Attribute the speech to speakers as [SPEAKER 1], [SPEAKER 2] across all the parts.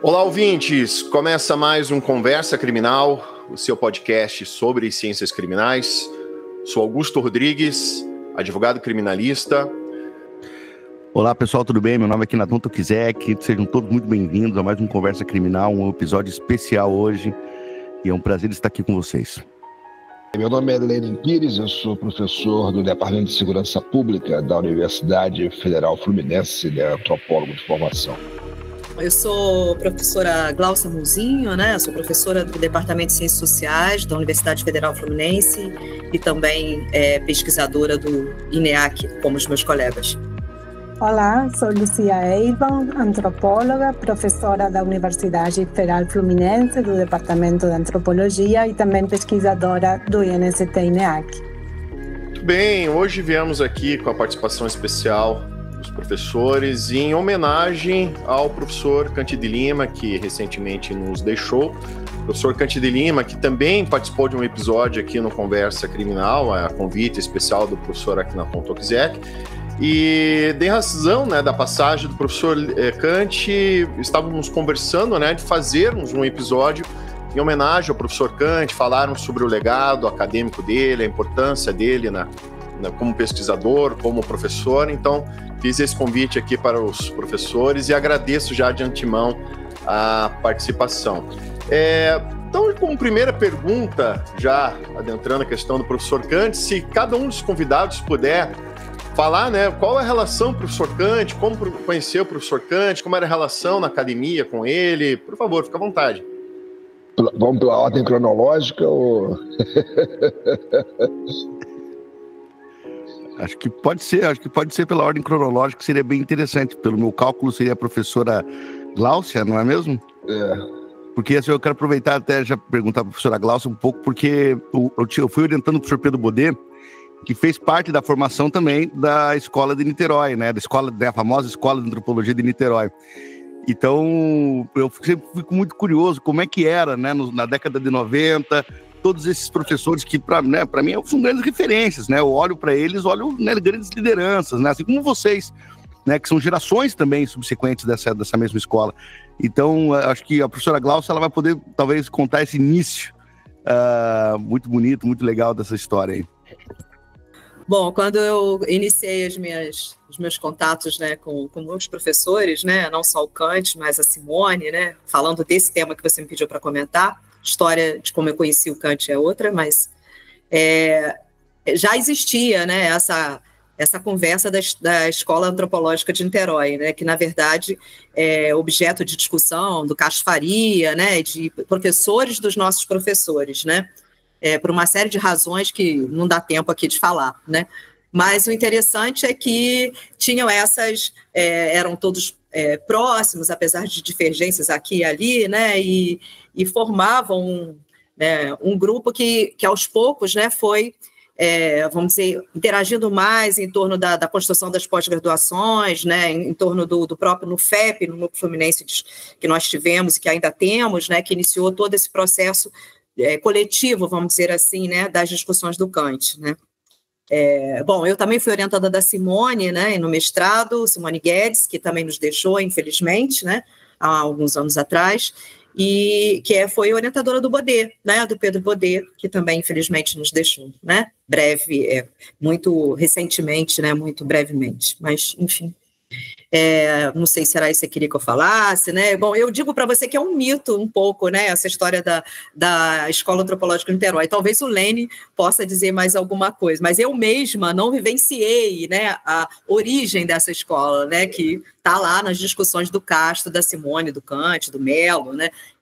[SPEAKER 1] Olá, ouvintes! Começa mais um Conversa Criminal, o seu podcast sobre ciências criminais. Sou Augusto Rodrigues, advogado criminalista.
[SPEAKER 2] Olá, pessoal, tudo bem? Meu nome é Kinaton Tokizek. Sejam todos muito bem-vindos a mais um Conversa Criminal, um episódio especial hoje. E é um prazer estar aqui com vocês.
[SPEAKER 3] Meu nome é Lenin Pires, eu sou professor do Departamento de Segurança Pública da Universidade Federal Fluminense, antropólogo de formação.
[SPEAKER 4] Eu sou professora Glaucia Mouzinho, né? Sou professora do Departamento de Ciências Sociais da Universidade Federal Fluminense e também pesquisadora do INEAC, como os meus colegas.
[SPEAKER 5] Olá, sou Lucia Eivan, antropóloga, professora da Universidade Federal Fluminense do Departamento de Antropologia e também pesquisadora do INST-INEAC.
[SPEAKER 1] Muito bem, hoje viemos aqui com a participação especial dos professores em homenagem ao professor Cândido Lima, que recentemente nos deixou. O professor Cândido Lima, que também participou de um episódio aqui no Conversa Criminal, a convite especial do professor Kinaton Tokizek. E de razão, da passagem do professor Kant, estávamos conversando, de fazermos um episódio em homenagem ao professor Kant, falaram sobre o legado acadêmico dele, a importância dele como pesquisador, como professor. Então, fiz esse convite aqui para os professores e agradeço já de antemão a participação. Então, como primeira pergunta, já adentrando a questão do professor Kant, se cada um dos convidados puder falar, qual é a relação do professor Kant, como conheceu o professor Kant, como era a relação na academia com ele. Por favor, fica à vontade.
[SPEAKER 3] Vamos pela ordem cronológica ou...
[SPEAKER 2] Acho que pode ser pela ordem cronológica, seria bem interessante. Pelo meu cálculo, seria a professora Glaucia, não é mesmo? Porque assim, eu quero aproveitar até já perguntar para a professora Glaucia um pouco, porque eu fui orientando o professor Pedro Bodet, que fez parte da formação também da escola de Niterói, da famosa escola de antropologia de Niterói. Então, eu sempre fico muito curioso como é que era, na década de 90, todos esses professores que, para mim, são grandes referências, Eu olho para eles, grandes lideranças, assim como vocês, que são gerações também subsequentes dessa mesma escola. Então, acho que a professora Glaucia, ela vai poder, talvez, contar esse início muito bonito, muito legal dessa história aí.
[SPEAKER 4] Bom, quando eu iniciei os meus contatos com meus professores, não só o Kant, mas a Simone, falando desse tema que você me pediu para comentar, história de como eu conheci o Kant é outra, mas já existia essa conversa da Escola Antropológica de Niterói, que na verdade é objeto de discussão do Castro Faria, de professores dos nossos professores, por uma série de razões que não dá tempo aqui de falar, Mas o interessante é que tinham eram todos próximos, apesar de divergências aqui e ali, e formavam um grupo que aos poucos, foi, vamos dizer, interagindo mais em torno da construção das pós-graduações, em torno do próprio NUFEP, no Núcleo Fluminense, que nós tivemos e que ainda temos, que iniciou todo esse processo coletivo, vamos dizer assim, das discussões do Kant, Bom, eu também fui orientada da Simone, no mestrado, Simone Guedes, que também nos deixou, infelizmente, há alguns anos atrás, e que foi orientadora do Bodet, do Pedro Bodet, que também, infelizmente, nos deixou, muito recentemente, muito brevemente, mas, enfim. Não sei se era isso que você queria que eu falasse, Bom, eu digo para você que é um mito um pouco, essa história da Escola Antropológica de Niterói. Talvez o Lene possa dizer mais alguma coisa, mas eu mesma não vivenciei, a origem dessa escola, que está lá nas discussões do Castro, da Simone, do Kant, do Mello,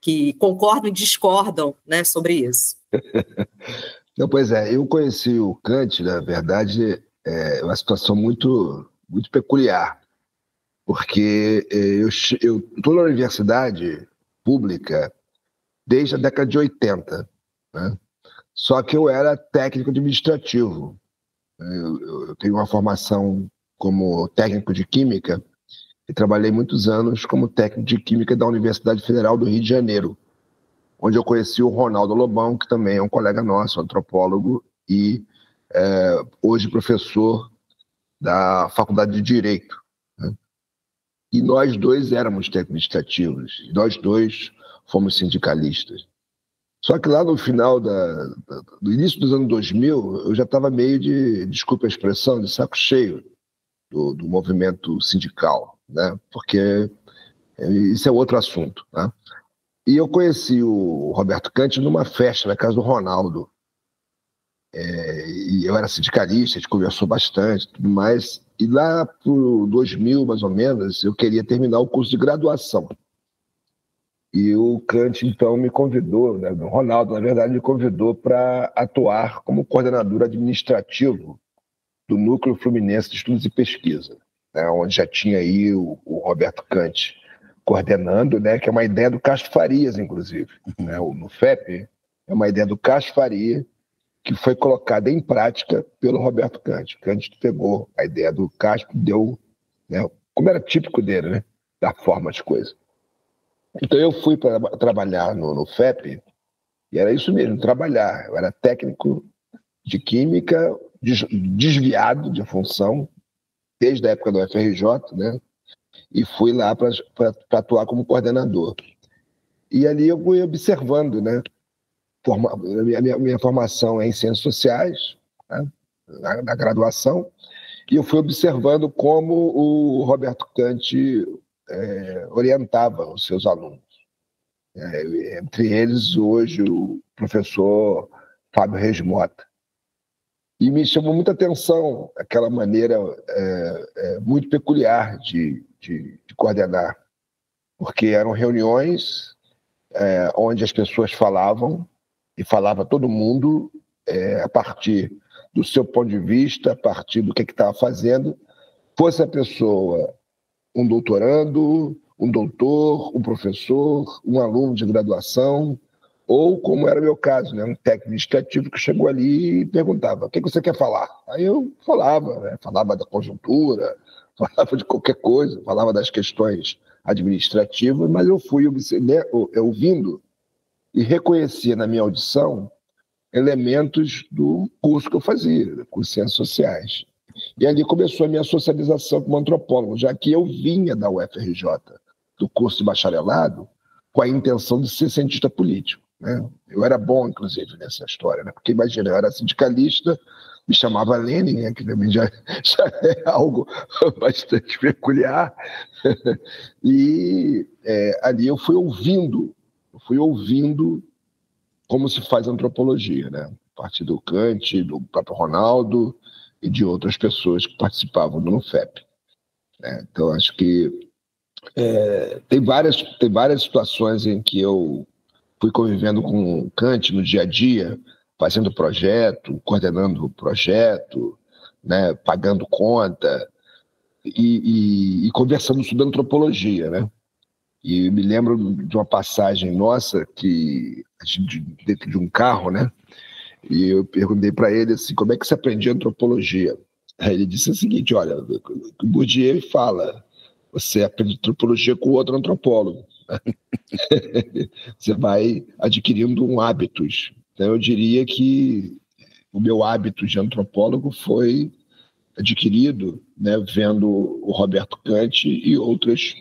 [SPEAKER 4] que concordam e discordam, sobre isso.
[SPEAKER 3] Não, pois eu conheci o Kant, na verdade, é uma situação muito, muito peculiar. Porque eu estou na universidade pública desde a década de 80, Só que eu era técnico administrativo. Eu tenho uma formação como técnico de química e trabalhei muitos anos como técnico de química da Universidade Federal do Rio de Janeiro, onde eu conheci o Ronaldo Lobão, que também é um colega nosso, antropólogo, e hoje professor da Faculdade de Direito. e nós dois éramos administrativos, e nós dois fomos sindicalistas. Só que lá no final do início dos anos 2000, eu já estava meio desculpa a expressão, de saco cheio do movimento sindical, né? Porque isso é outro assunto, né? E eu conheci o Roberto Kant numa festa na casa do Ronaldo. E eu era sindicalista, a gente conversou bastante, tudo mais. E lá por 2000, mais ou menos, eu queria terminar o curso de graduação. E o Kant, então, me convidou, né? O Ronaldo, na verdade, me convidou para atuar como coordenador administrativo do Núcleo Fluminense de Estudos e Pesquisa, né? Onde já tinha aí o Roberto Kant coordenando, né? Que é uma ideia do Castro Farias, inclusive. Né? No FEP, é uma ideia do Castro Farias, que foi colocada em prática pelo Roberto Kant. Kant pegou a ideia do Castro, deu, né? Como era típico dele, né? Da forma de coisa. Então eu fui para trabalhar no FEP, e era isso mesmo, trabalhar. Eu era técnico de química, desviado de função, desde a época do FRJ, né? E fui lá para atuar como coordenador. E ali eu fui observando, né? Minha formação é em Ciências Sociais, né? na graduação, e eu fui observando como o Roberto Kant orientava os seus alunos. Entre eles, hoje, o professor Fábio Reis Mota. E me chamou muita atenção aquela maneira muito peculiar de coordenar, porque eram reuniões onde as pessoas falavam, e falava todo mundo a partir do seu ponto de vista, a partir do que estava fazendo, fosse a pessoa um doutorando, um doutor, um professor, um aluno de graduação, ou, como era o meu caso, né, um técnico administrativo que chegou ali e perguntava: o que você quer falar? Aí eu falava, né, falava da conjuntura, falava de qualquer coisa, falava das questões administrativas, mas eu fui ouvindo e reconhecia na minha audição elementos do curso que eu fazia, curso de Ciências Sociais. E ali começou a minha socialização como antropólogo, já que eu vinha da UFRJ, do curso de bacharelado, com a intenção de ser cientista político, né? Eu era bom, inclusive, nessa história, né? Porque, imagina, eu era sindicalista, me chamava Lenin, né? Que também já é algo bastante peculiar. E ali eu fui ouvindo como se faz antropologia, né? A partir do Kant, do próprio Ronaldo e de outras pessoas que participavam do NUFEP. Né? Então, acho que tem várias situações em que eu fui convivendo com o Kant no dia a dia, fazendo projeto, coordenando projeto, né? Pagando conta e conversando sobre antropologia, né? E me lembro de uma passagem nossa dentro de um carro, né? E eu perguntei para ele assim: como é que você aprendia antropologia? Aí ele disse o seguinte: olha, o Bourdieu fala, você aprende antropologia com outro antropólogo. Você vai adquirindo hábitos. Então eu diria que o meu hábito de antropólogo foi adquirido, né, vendo o Roberto Kant e outros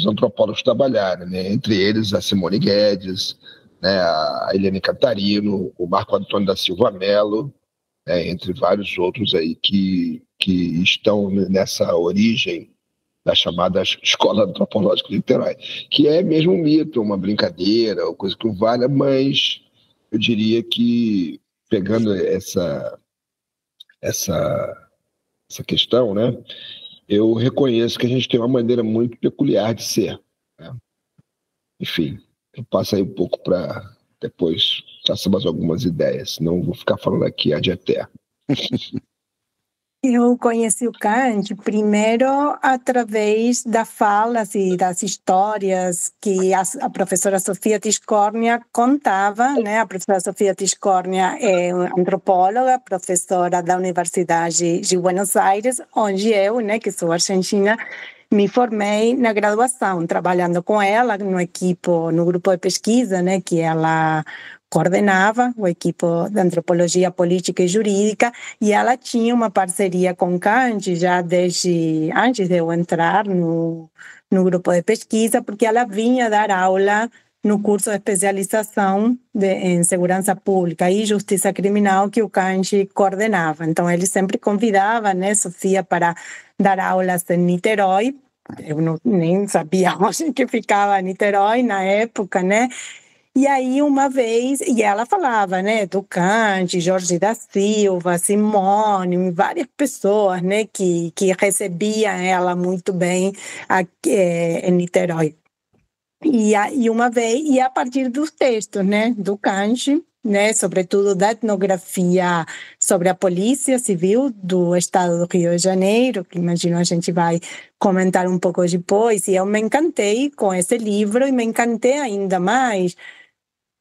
[SPEAKER 3] antropólogos trabalharem, né? Entre eles a Simone Guedes, né, a Eliane Cantarino, o Marco Antônio da Silva Mello, né, entre vários outros aí que estão nessa origem da chamada Escola Antropológica de Niterói, que é mesmo um mito, uma brincadeira, uma coisa que não vale, mas eu diria que, pegando essa questão, né, eu reconheço que a gente tem uma maneira muito peculiar de ser, né? Enfim, eu passo aí um pouco para depois traçar mais algumas ideias, senão vou ficar falando aqui ad eterno.
[SPEAKER 5] Eu conheci o Kant primeiro através das falas e das histórias que a professora Sofia Tiscornia contava, né? A professora Sofia Tiscornia é uma antropóloga, professora da Universidade de Buenos Aires, onde eu, né, que sou argentina, me formei na graduação, trabalhando com ela no grupo de pesquisa, né, que ela coordenava o equipe de antropologia política e jurídica, e ela tinha uma parceria com Kant já desde antes de eu entrar no grupo de pesquisa, porque ela vinha dar aula no curso de especialização em segurança pública e justiça criminal que o Kant coordenava. Então, ele sempre convidava, né, Sofia, para dar aulas em Niterói. Eu nem sabia onde que ficava Niterói na época, né? E aí, uma vez, e ela falava, né, do Kant, Jorge da Silva, Simone, várias pessoas, né, que recebiam ela muito bem aqui, em Niterói. E uma vez, e a partir dos textos, né, do Kant, né, sobretudo da etnografia sobre a Polícia Civil do Estado do Rio de Janeiro, que imagino a gente vai comentar um pouco depois, e eu me encantei com esse livro e me encantei ainda mais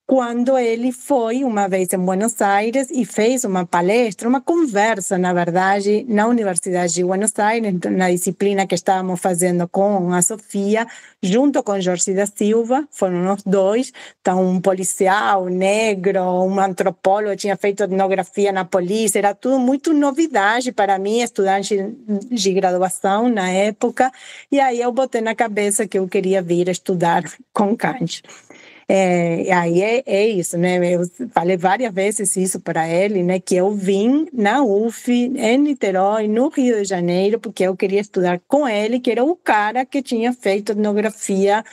[SPEAKER 5] quando ele foi uma vez em Buenos Aires e fez uma palestra, uma conversa, na verdade, na Universidade de Buenos Aires, na disciplina que estávamos fazendo com a Sofia, junto com Jorge da Silva, foram os dois, então um policial negro, um antropólogo, tinha feito etnografia na polícia, era tudo muito novidade para mim, estudante de graduação na época, e aí eu botei na cabeça que eu queria vir estudar com Kant. Aí é isso, né? Eu falei várias vezes isso para ele, né? Que eu vim na UF, em Niterói, no Rio de Janeiro, porque eu queria estudar com ele, que era o cara que tinha feito etnografia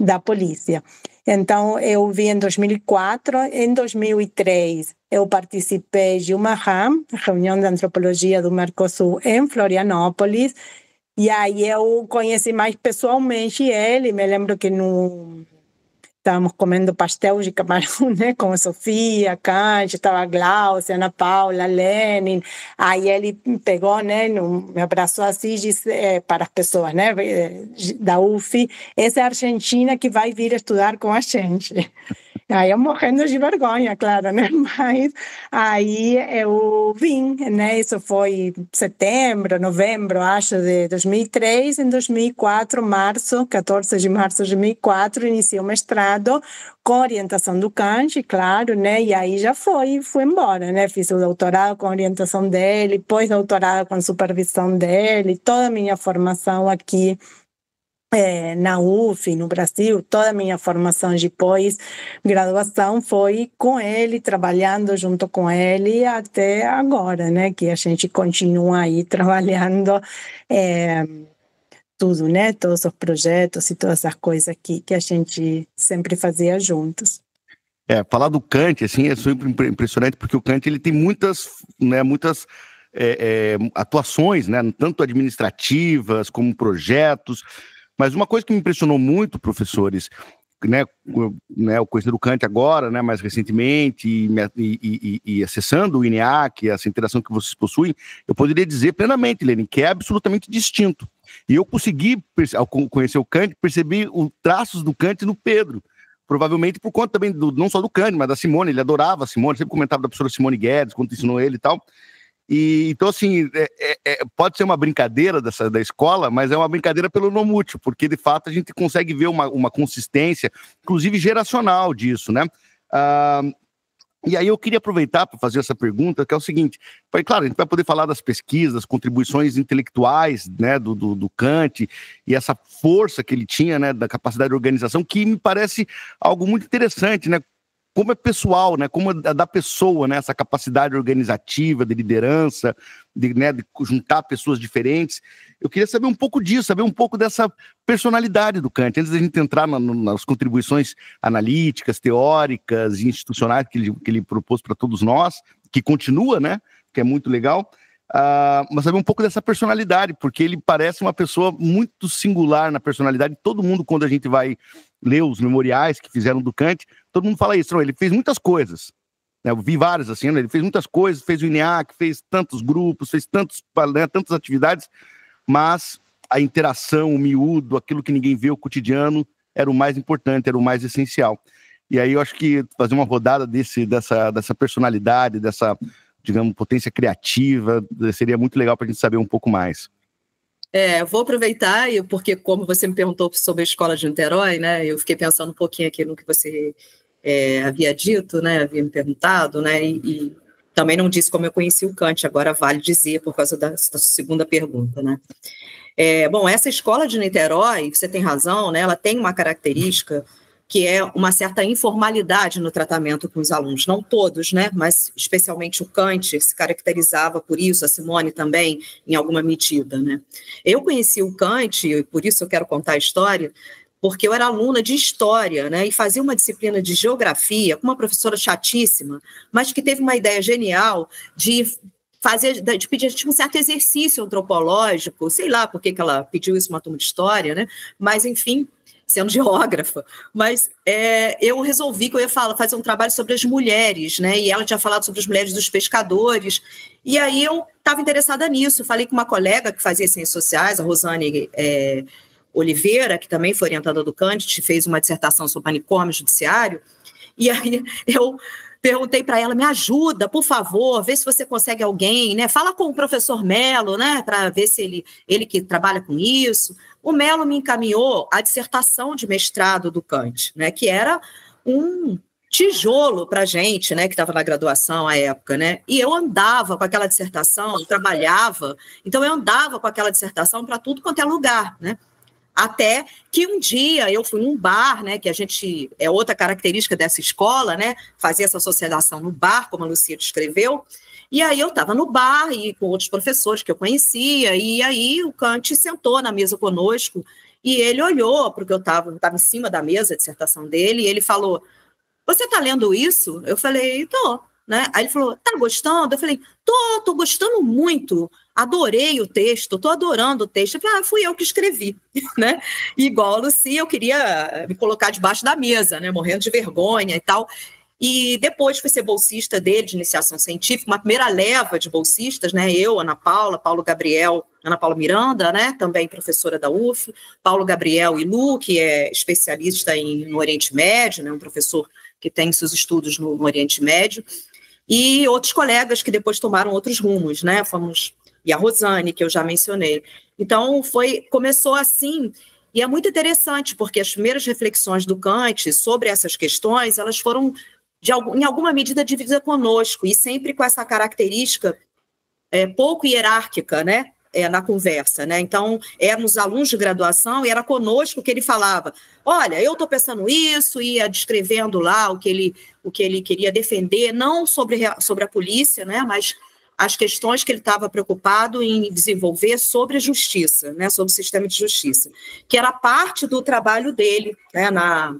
[SPEAKER 5] da polícia. Então, eu vim em 2004. Em 2003, eu participei de uma RAM, reunião de antropologia do Mercosul, em Florianópolis, e aí eu conheci mais pessoalmente ele. Me lembro que estávamos comendo pastel de camarão, né, com a Sofia, Kant, estava a Glaucia, Ana Paula, Lenin. Aí ele pegou, né, me abraçou assim e disse para as pessoas, né, da UF, essa é a argentina que vai vir estudar com a gente. Aí eu morrendo de vergonha, claro, né? Mas aí eu vim, né? Isso foi setembro, novembro, acho, de 2003. Em 2004, 14 de março de 2004, iniciei o mestrado com orientação do Kant, claro, né? E aí já fui embora, né? Fiz o doutorado com orientação dele, pós-doutorado com supervisão dele, toda a minha formação aqui na UF, no Brasil, toda a minha formação de pós-graduação foi com ele, trabalhando junto com ele até agora, né? Que a gente continua aí trabalhando tudo, né? Todos os projetos e todas as coisas que a gente sempre fazia juntos.
[SPEAKER 2] Falar do Kant, assim, é super impressionante, porque o Kant, ele tem muitas atuações, né? Tanto administrativas como projetos. Mas uma coisa que me impressionou muito, professores, né, o conhecer o Kant agora, né, mais recentemente, e acessando o INEAC, essa interação que vocês possuem, eu poderia dizer plenamente, Lenin, que é absolutamente distinto. E eu consegui, ao conhecer o Kant, perceber os traços do Kant no Pedro. Provavelmente por conta também, não só do Kant, mas da Simone. Ele adorava a Simone, sempre comentava da professora Simone Guedes, quando ensinou ele e tal. E, então, assim, pode ser uma brincadeira da escola, mas é uma brincadeira pelo não mútil, porque, de fato, a gente consegue ver uma consistência, inclusive geracional disso, né? E aí eu queria aproveitar para fazer essa pergunta, que é o seguinte, claro, a gente vai poder falar das pesquisas, contribuições intelectuais, né, do Kant, e essa força que ele tinha, né, da capacidade de organização, que me parece algo muito interessante, né? Como é pessoal, né? Como é da pessoa, né? Essa capacidade organizativa, de liderança, de juntar pessoas diferentes. Eu queria saber um pouco disso, saber um pouco dessa personalidade do Kant, antes da gente entrar nas contribuições analíticas, teóricas e institucionais que ele propôs para todos nós, que continua, né? Que é muito legal. Mas saber um pouco dessa personalidade, porque ele parece uma pessoa muito singular na personalidade. Todo mundo, quando a gente vai ler os memoriais que fizeram do Kant, todo mundo fala isso. Não, ele fez muitas coisas, né? Eu vi várias assim, né? Ele fez muitas coisas, fez o INEAC, fez tantos grupos, fez tantas atividades, mas a interação, o miúdo, aquilo que ninguém vê, o cotidiano, era o mais importante, era o mais essencial. E aí eu acho que fazer uma rodada dessa personalidade, dessa, digamos, potência criativa, seria muito legal para a gente saber um pouco mais.
[SPEAKER 4] Vou aproveitar, porque como você me perguntou sobre a Escola de Niterói, né, eu fiquei pensando um pouquinho aqui no que você havia dito, né, havia me perguntado, né, e também não disse como eu conheci o Kant, agora vale dizer por causa da segunda pergunta, né. Bom, essa escola de Niterói, você tem razão, né, ela tem uma característica que é uma certa informalidade no tratamento com os alunos, não todos, né, mas especialmente o Kant se caracterizava por isso, a Simone também, em alguma medida, né. Eu conheci o Kant, e por isso eu quero contar a história, porque eu era aluna de História, né, e fazia uma disciplina de Geografia com uma professora chatíssima, mas que teve uma ideia genial de pedir um certo exercício antropológico, sei lá por que ela pediu isso uma turma de História, né, mas enfim, sendo geógrafa, mas eu resolvi que eu ia fazer um trabalho sobre as mulheres, né, e ela tinha falado sobre as mulheres dos pescadores, e aí eu estava interessada nisso, falei com uma colega que fazia ciências sociais, a Rosane Oliveira, que também foi orientada do Kant, fez uma dissertação sobre manicômio judiciário, e aí eu perguntei para ela, me ajuda, por favor, vê se você consegue alguém, né? Fala com o professor Melo, né? Para ver se ele que trabalha com isso. O Melo me encaminhou a dissertação de mestrado do Kant, né? Que era um tijolo para a gente, né? Que estava na graduação à época, né? E eu andava com aquela dissertação, trabalhava, então eu andava com aquela dissertação para tudo quanto é lugar, né? Até que um dia eu fui num bar, né, que a gente, é outra característica dessa escola, né, fazer essa socialização no bar, como a Lucia descreveu, e aí eu estava no bar e com outros professores que eu conhecia, e aí o Kant sentou na mesa conosco, e ele olhou, porque eu estava em cima da mesa, a dissertação dele, e ele falou, você está lendo isso? Eu falei, tô. Né? Aí ele falou, tá gostando? Eu falei, tô gostando muito, adorei o texto, tô adorando o texto. Eu falei, fui eu que escrevi, né? E igual a Lucia, eu queria me colocar debaixo da mesa, né? Morrendo de vergonha e tal. E depois fui ser bolsista dele, de iniciação científica, uma primeira leva de bolsistas, né? Eu, Ana Paula, Paulo Gabriel, Ana Paula Miranda, né? Também professora da UF, Paulo Gabriel e Lu, que é especialista no Oriente Médio, né? Um professor que tem seus estudos no Oriente Médio, e outros colegas que depois tomaram outros rumos, né? E a Rosane, que eu já mencionei. Então, começou assim, e é muito interessante, porque as primeiras reflexões do Kant sobre essas questões, elas foram, em alguma medida, divididas conosco, e sempre com essa característica pouco hierárquica, né? Na conversa, né? Então, éramos alunos de graduação e era conosco que ele falava, olha, eu estou pensando isso, ia descrevendo lá o que ele queria defender, não sobre a polícia, né? Mas as questões que ele estava preocupado em desenvolver sobre a justiça, né? Sobre o sistema de justiça, que era parte do trabalho dele, né? Na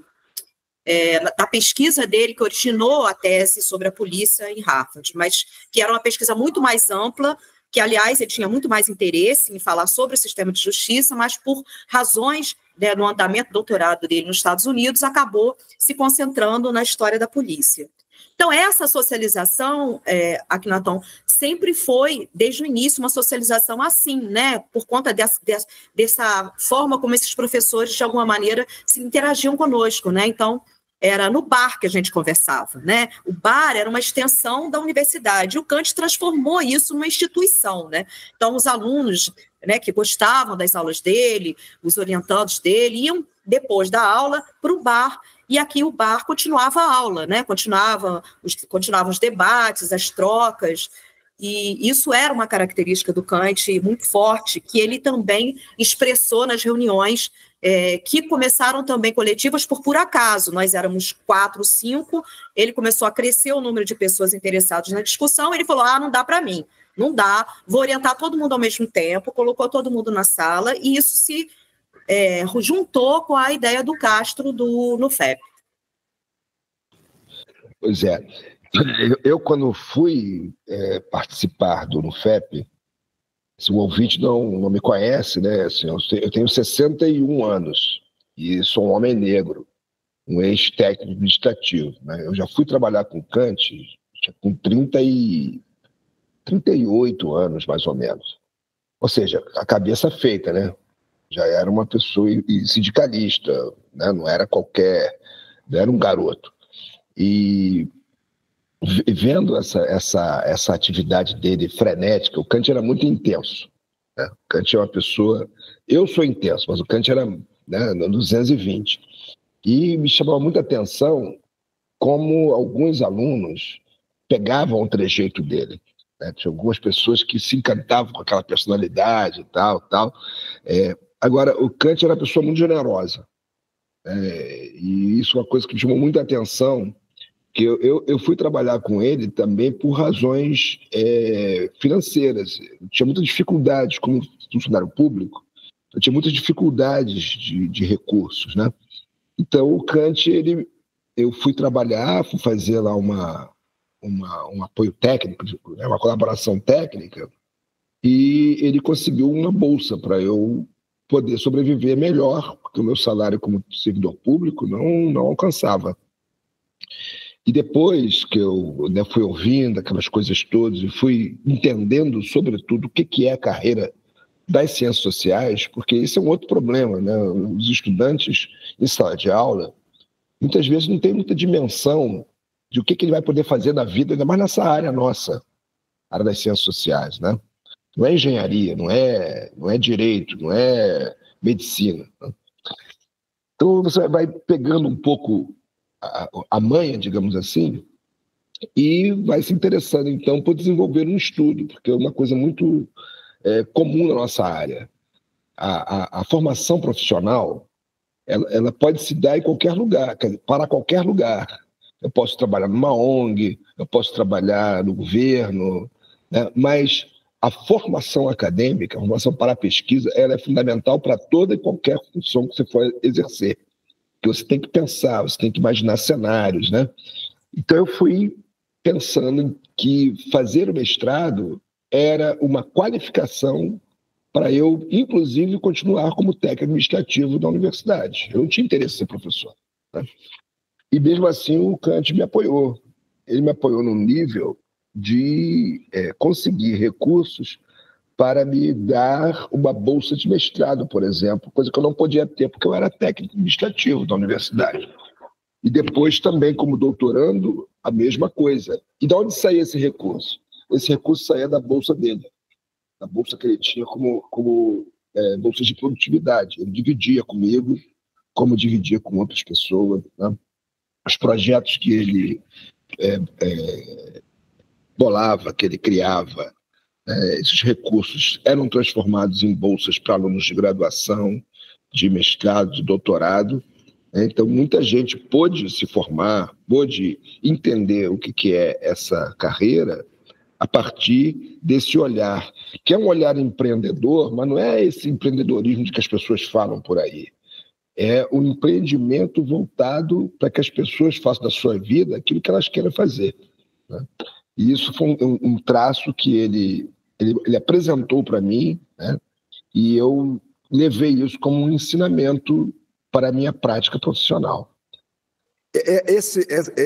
[SPEAKER 4] pesquisa dele, que originou a tese sobre a polícia em Harvard, mas que era uma pesquisa muito mais ampla, que, aliás, ele tinha muito mais interesse em falar sobre o sistema de justiça, mas por razões, né, no andamento do doutorado dele nos Estados Unidos, acabou se concentrando na história da polícia. Então, essa socialização, Akhenaton, sempre foi, desde o início, uma socialização assim, né, por conta dessa forma como esses professores, de alguma maneira, se interagiam conosco, né, então, era no bar que a gente conversava, né? O bar era uma extensão da universidade, e o Kant transformou isso numa instituição, né? Então, os alunos, né, que gostavam das aulas dele, os orientandos dele, iam, depois da aula, para o bar, e aqui o bar continuava a aula, né? Continuavam os debates, as trocas, e isso era uma característica do Kant muito forte, que ele também expressou nas reuniões que começaram também coletivas por acaso. Nós éramos 4, 5, ele começou a crescer o número de pessoas interessadas na discussão, ele falou, não dá para mim, não dá, vou orientar todo mundo ao mesmo tempo, colocou todo mundo na sala, e isso se juntou com a ideia do Castro no NUFEP.
[SPEAKER 3] Pois é, eu quando fui participar do NUFEP, se o ouvinte não me conhece, né? Assim, eu tenho 61 anos e sou um homem negro, um ex-técnico administrativo. Né? Eu já fui trabalhar com Kant com 38 anos, mais ou menos. Ou seja, a cabeça feita, né? Já era uma pessoa sindicalista, né? Não era qualquer... Não era um garoto. E vendo essa atividade dele frenética, o Kant era muito intenso. Né? O Kant é uma pessoa... Eu sou intenso, mas o Kant era, né, no 220. E me chamava muita atenção como alguns alunos pegavam o trejeito dele. Né? Tinha algumas pessoas que se encantavam com aquela personalidade e tal. Agora, o Kant era uma pessoa muito generosa. E isso é uma coisa que me chamou muita atenção, que eu fui trabalhar com ele também por razões financeiras. Eu tinha muitas dificuldades como funcionário público, eu tinha muitas dificuldades de recursos, né? Então, o Kant, eu fui trabalhar, fui fazer lá um apoio técnico, uma colaboração técnica, e ele conseguiu uma bolsa para eu poder sobreviver melhor, porque o meu salário como servidor público não alcançava. E depois que eu fui ouvindo aquelas coisas todas e fui entendendo, sobretudo, o que é a carreira das ciências sociais, porque esse é um outro problema, né? Os estudantes em sala de aula, muitas vezes não têm muita dimensão de o que ele vai poder fazer na vida, ainda mais nessa área nossa, área das ciências sociais, né? Não é engenharia, não é direito, não é medicina. Né? Então você vai pegando um pouco a manha, digamos assim, e vai se interessando, então, por desenvolver um estudo, porque é uma coisa muito comum na nossa área. A formação profissional, ela pode se dar em qualquer lugar, para qualquer lugar. Eu posso trabalhar numa ONG, eu posso trabalhar no governo, né? Mas a formação acadêmica, a formação para a pesquisa, ela é fundamental para toda e qualquer função que você for exercer. Que você tem que pensar, você tem que imaginar cenários, né? Então eu fui pensando que fazer o mestrado era uma qualificação para eu, inclusive, continuar como técnico administrativo da universidade. Eu não tinha interesse em ser professor. Né? E mesmo assim o Kant me apoiou. Ele me apoiou num nível de conseguir recursos para me dar uma bolsa de mestrado, por exemplo, coisa que eu não podia ter porque eu era técnico administrativo da universidade. E depois também, como doutorando, a mesma coisa. E de onde saía esse recurso? Esse recurso saía da bolsa dele, da bolsa que ele tinha como bolsa de produtividade. Ele dividia comigo, como dividia com outras pessoas. Né? Os projetos que ele bolava, que ele criava, esses recursos eram transformados em bolsas para alunos de graduação, de mestrado, de doutorado. Então, muita gente pôde se formar, pôde entender o que é essa carreira a partir desse olhar, que é um olhar empreendedor, mas não é esse empreendedorismo de que as pessoas falam por aí. É um empreendimento voltado para que as pessoas façam da sua vida aquilo que elas querem fazer. Né? E isso foi um traço que ele apresentou para mim, né? E eu levei isso como um ensinamento para a minha prática profissional.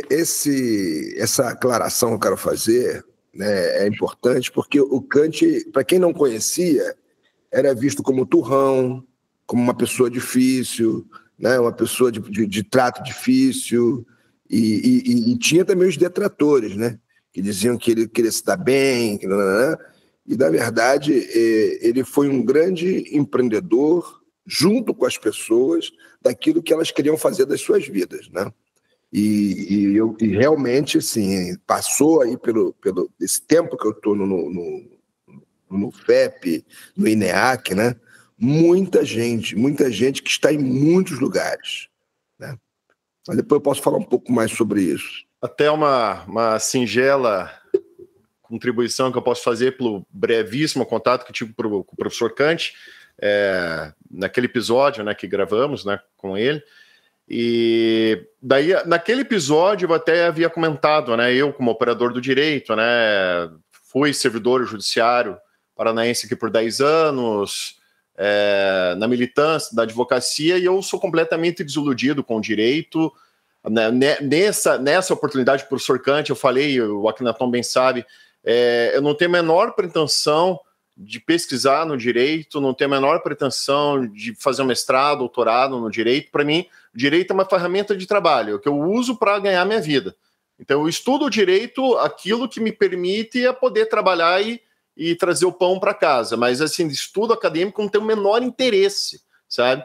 [SPEAKER 6] Essa aclaração que eu quero fazer, né, é importante, porque o Kant, para quem não conhecia, era visto como turrão, como uma pessoa difícil, né, uma pessoa de trato difícil, e tinha também os detratores, né, que diziam que ele queria se dar bem, e, na verdade, ele foi um grande empreendedor junto com as pessoas daquilo que elas queriam fazer das suas vidas, né? E realmente, assim, passou aí pelo esse tempo que eu estou no FEP, no INEAC, né? Muita gente que está em muitos lugares, né? Mas depois eu posso falar um pouco mais sobre isso.
[SPEAKER 1] Até uma singela contribuição que eu posso fazer pelo brevíssimo contato que tive com o professor Kant, naquele episódio, né, que gravamos, né, com ele. E daí, naquele episódio, eu até havia comentado, né, eu como operador do direito, né, fui servidor judiciário paranaense aqui por 10 anos, na militância da advocacia, e eu sou completamente desiludido com o direito. Nessa oportunidade, o professor Kant, eu falei, o Akhenaton bem sabe, eu não tenho a menor pretensão de pesquisar no direito, não tenho a menor pretensão de fazer um mestrado, doutorado no direito. Para mim, o direito é uma ferramenta de trabalho que eu uso para ganhar minha vida. Então, eu estudo o direito, aquilo que me permite é poder trabalhar e trazer o pão para casa. Mas, assim, de estudo acadêmico não tenho o menor interesse, sabe?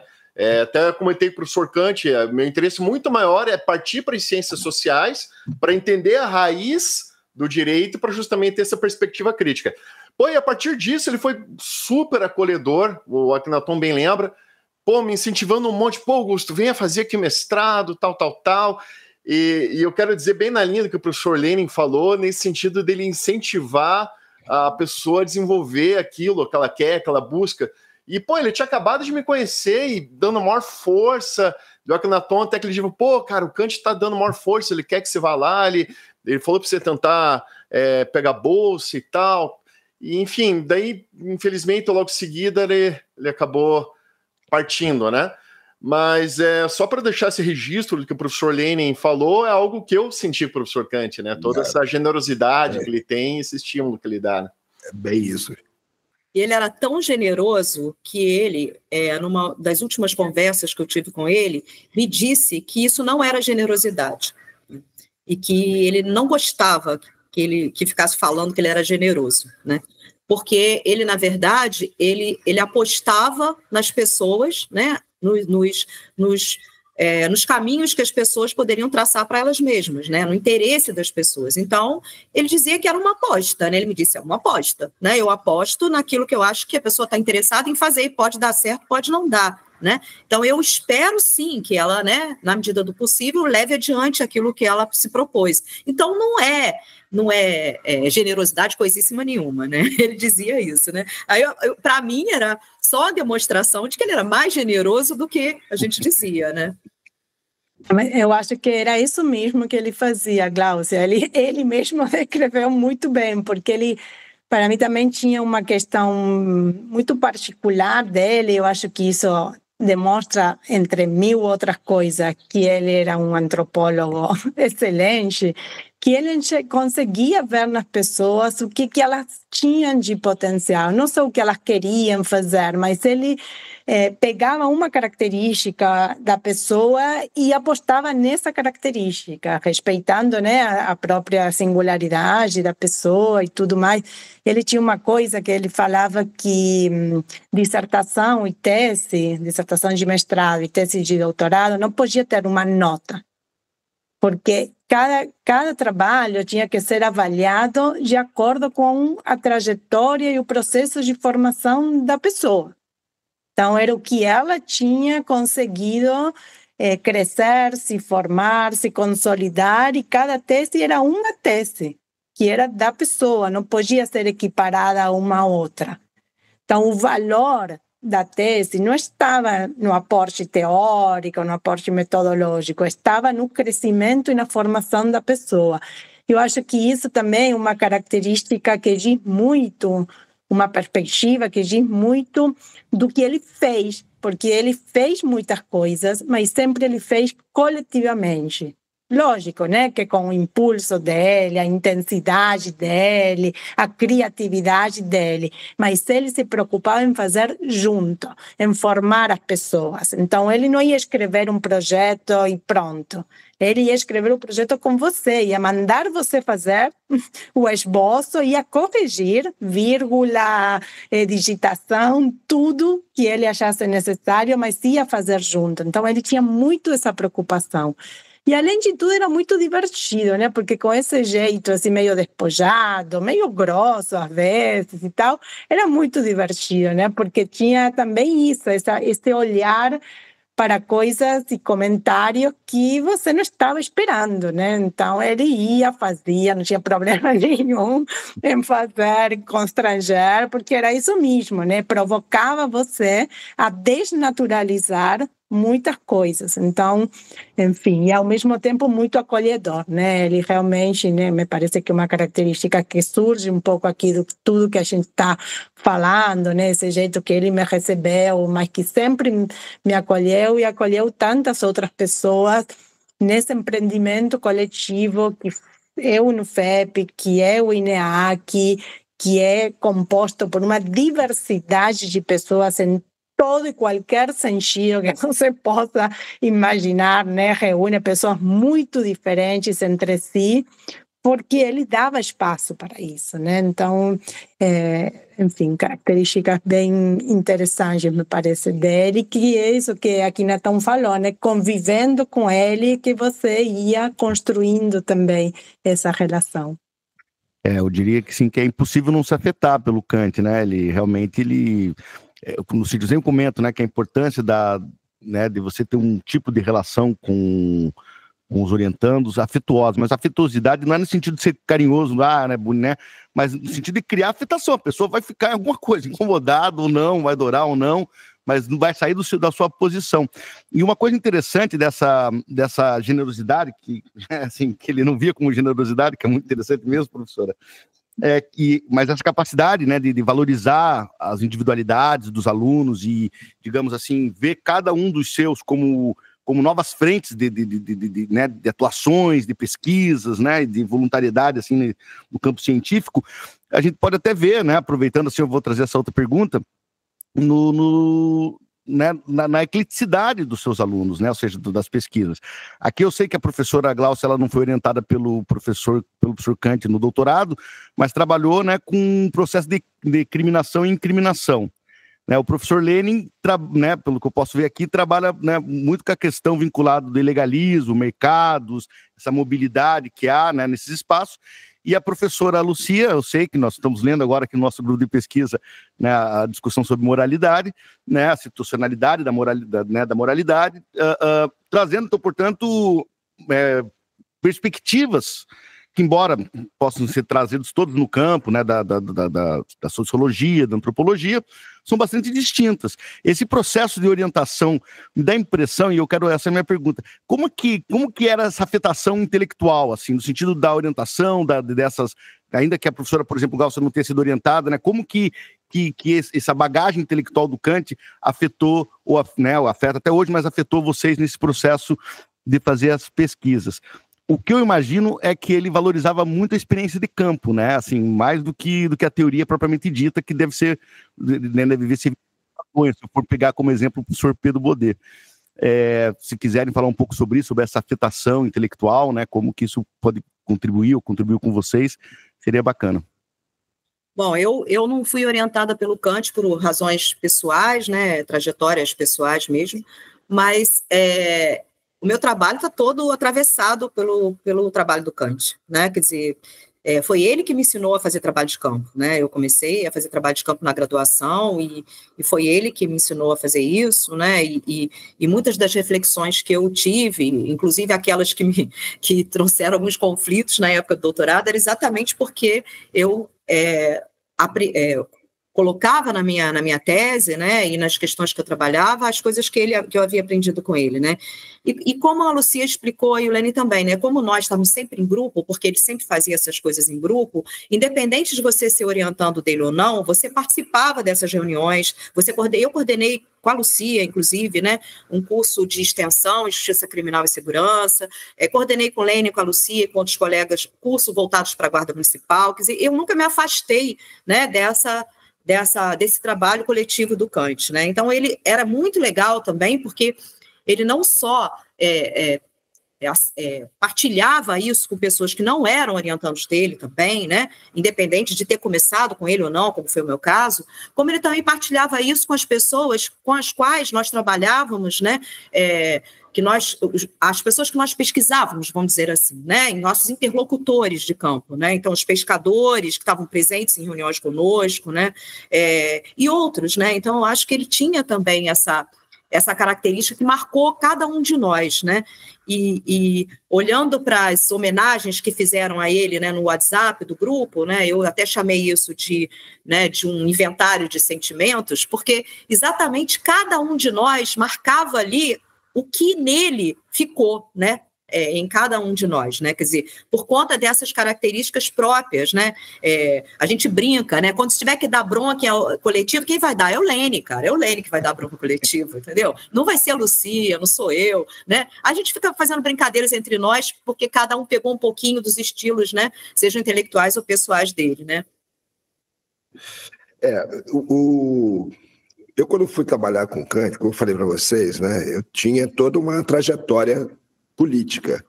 [SPEAKER 1] Até comentei para o professor Kant, meu interesse muito maior é partir para as ciências sociais para entender a raiz do direito, para justamente ter essa perspectiva crítica. Pô, e a partir disso ele foi super acolhedor, o Akhenaton bem lembra, pô, me incentivando um monte, pô, Augusto, venha fazer aqui mestrado, tal. E eu quero dizer bem na linha do que o professor Lenin falou, nesse sentido dele incentivar a pessoa a desenvolver aquilo que ela quer, que ela busca. E, pô, ele tinha acabado de me conhecer e dando maior força, do Akhenaton até que ele disse, pô, cara, o Kant tá dando maior força, ele quer que você vá lá, ele falou para você tentar pegar bolsa e tal. E, enfim, daí, infelizmente, logo em seguida, ele acabou partindo, né? Mas só para deixar esse registro do que o professor Lenin falou, é algo que eu senti com o professor Kant, né? Toda essa generosidade que ele tem, esse estímulo que ele dá. Né?
[SPEAKER 6] É bem isso.
[SPEAKER 4] Ele era tão generoso que ele, numa das últimas conversas que eu tive com ele, me disse que isso não era generosidade e que ele não gostava que ficasse falando que ele era generoso, né? Porque ele, na verdade, ele apostava nas pessoas, né? Nos caminhos que as pessoas poderiam traçar para elas mesmas, né? No interesse das pessoas. Então, ele dizia que era uma aposta, né? Ele me disse, é uma aposta, né? Eu aposto naquilo que eu acho que a pessoa está interessada em fazer e pode dar certo, pode não dar, né? Então, eu espero, sim, que ela, né, na medida do possível, leve adiante aquilo que ela se propôs. Então, não é generosidade coisíssima nenhuma, né? Ele dizia isso, né? Aí, para mim, era só a demonstração de que ele era mais generoso do que a gente dizia, né?
[SPEAKER 5] Eu acho que era isso mesmo que ele fazia, Gláucia. Ele mesmo descreveu muito bem, porque ele, para mim, também tinha uma questão muito particular dele. Eu acho que isso demonstra, entre mil outras coisas, que ele era um antropólogo excelente, que ele conseguia ver nas pessoas o que elas tinham de potencial, não só o que elas queriam fazer, mas ele pegava uma característica da pessoa e apostava nessa característica, respeitando, né, a própria singularidade da pessoa e tudo mais. Ele tinha uma coisa que ele falava que dissertação de mestrado e tese de doutorado não podia ter uma nota, porque cada trabalho tinha que ser avaliado de acordo com a trajetória e o processo de formação da pessoa. Então, era o que ela tinha conseguido crescer, se formar, se consolidar, e cada tese era uma tese, que era da pessoa, não podia ser equiparada a uma outra. Então, o valor da tese não estava no aporte teórico, no aporte metodológico, estava no crescimento e na formação da pessoa. Eu acho que isso também é uma característica que diz muito, uma perspectiva que diz muito do que ele fez, porque ele fez muitas coisas, mas sempre ele fez coletivamente. Lógico, né, que com o impulso dele, a intensidade dele, a criatividade dele, mas ele se preocupava em fazer junto, em formar as pessoas. Então, ele não ia escrever um projeto e pronto. Ele ia escrever o projeto com você, ia mandar você fazer o esboço, ia corrigir, vírgula, digitação, tudo que ele achasse necessário, mas ia fazer junto. Então, ele tinha muito essa preocupação. E, além de tudo, era muito divertido, né? Porque com esse jeito, assim, meio despojado, meio grosso às vezes e tal, era muito divertido, né? Porque tinha também isso, esse olhar para coisas e comentários que você não estava esperando, né? Então, ele ia, fazia, não tinha problema nenhum em fazer, constranger, porque era isso mesmo, né? Provocava você a desnaturalizar muitas coisas. Então, enfim, e ao mesmo tempo muito acolhedor, né? Ele realmente, né, me parece que é uma característica que surge um pouco aqui do tudo que a gente está falando, né? Esse jeito que ele me recebeu, mas que sempre me acolheu e acolheu tantas outras pessoas nesse empreendimento coletivo que é o NUFEP, que é o INEAC, que é composto por uma diversidade de pessoas em todo e qualquer sentido que você possa imaginar, né? Reúne pessoas muito diferentes entre si, porque ele dava espaço para isso, né? Então, enfim, características bem interessantes, me parece, dele, que é isso que aqui Nathan falou, né? Convivendo com ele, que você ia construindo também essa relação.
[SPEAKER 2] Eu diria que sim, que é impossível não se afetar pelo Kant, né? Ele realmente, como se diz, eu comento, né, que a importância de você ter um tipo de relação com os orientandos afetuosos, mas afetuosidade não é no sentido de ser carinhoso, né, mas no sentido de criar afetação. A pessoa vai ficar em alguma coisa, incomodada ou não, vai adorar ou não, mas não vai sair da sua posição. E uma coisa interessante dessa generosidade, que, assim, que ele não via como generosidade, que é muito interessante mesmo, professora, mas essa capacidade, né, de valorizar as individualidades dos alunos e, digamos assim, ver cada um dos seus como novas frentes de atuações, de pesquisas, né, de voluntariedade assim, no campo científico, a gente pode até ver, né, aproveitando assim, eu vou trazer essa outra pergunta, na ecleticidade dos seus alunos, né, ou seja, das pesquisas. Aqui eu sei que a professora Glaucia, ela não foi orientada pelo professor Kant no doutorado, mas trabalhou, né, com um processo de criminação e incriminação. O professor Lenin, né, pelo que eu posso ver aqui, trabalha, né, muito com a questão vinculada do ilegalismo, mercados, essa mobilidade que há, né, nesses espaços. E a professora Lucia, eu sei que nós estamos lendo agora aqui no nosso grupo de pesquisa, né, a discussão sobre moralidade, né, a situacionalidade da moralidade, trazendo, então, portanto, perspectivas que, embora possam ser trazidos todos no campo, né, da sociologia, da antropologia, são bastante distintas. Esse processo de orientação me dá a impressão, e essa é a minha pergunta, como que era essa afetação intelectual, assim, no sentido da orientação, dessas, ainda que a professora, por exemplo, Glaucia não tenha sido orientada, né, como que essa bagagem intelectual do Kant afetou, ou afeta até hoje, mas afetou vocês nesse processo de fazer as pesquisas? O que eu imagino é que ele valorizava muito a experiência de campo, né? Assim, mais do que a teoria propriamente dita, que deve ser, né, deve ser, se eu for pegar como exemplo o professor Pedro Baudet. Se quiserem falar um pouco sobre isso, sobre essa afetação intelectual, né? Como que isso pode contribuir ou contribuiu com vocês, seria bacana.
[SPEAKER 4] Bom, eu não fui orientada pelo Kant por razões pessoais, né? Trajetórias pessoais mesmo, mas o meu trabalho está todo atravessado pelo trabalho do Kant, né? Quer dizer, foi ele que me ensinou a fazer trabalho de campo, né? Eu comecei a fazer trabalho de campo na graduação e foi ele que me ensinou a fazer isso, né? E muitas das reflexões que eu tive, inclusive aquelas que trouxeram alguns conflitos na época do doutorado, era exatamente porque eu colocava na minha tese, né, e nas questões que eu trabalhava, as coisas que eu havia aprendido com ele, né, e como a Lucia explicou, e o Leni também, né, como nós estávamos sempre em grupo, porque ele sempre fazia essas coisas em grupo, independente de você ser orientando dele ou não, você participava dessas reuniões, eu coordenei com a Lucia, inclusive, né, um curso de extensão em Justiça Criminal e Segurança, coordenei com o Leni, com a Lucia e com outros colegas, curso voltados para a Guarda Municipal, quer dizer, eu nunca me afastei, né, desse trabalho coletivo do Kant, né? Então, ele era muito legal também, porque ele não só partilhava isso com pessoas que não eram orientandos dele também, né? Independente de ter começado com ele ou não, como foi o meu caso, como ele também partilhava isso com as pessoas com as quais nós trabalhávamos, né? As pessoas que nós pesquisávamos, vamos dizer assim, né, em nossos interlocutores de campo, né, então os pescadores que estavam presentes em reuniões conosco, né, e outros, né, então eu acho que ele tinha também essa característica que marcou cada um de nós, né, e olhando para as homenagens que fizeram a ele, né, no WhatsApp do grupo, né, eu até chamei isso de um inventário de sentimentos, porque exatamente cada um de nós marcava ali o que nele ficou, né, em cada um de nós, né, quer dizer, por conta dessas características próprias, né, a gente brinca, né, quando se tiver que dar bronca coletiva, quem vai dar? É o Leni, cara, é o Leni que vai dar bronca coletiva, entendeu? Não vai ser a Lucia, não sou eu, né, a gente fica fazendo brincadeiras entre nós, porque cada um pegou um pouquinho dos estilos, né, sejam intelectuais ou pessoais dele, né.
[SPEAKER 6] Eu, quando fui trabalhar com Kant, como eu falei para vocês, né, eu tinha toda uma trajetória política.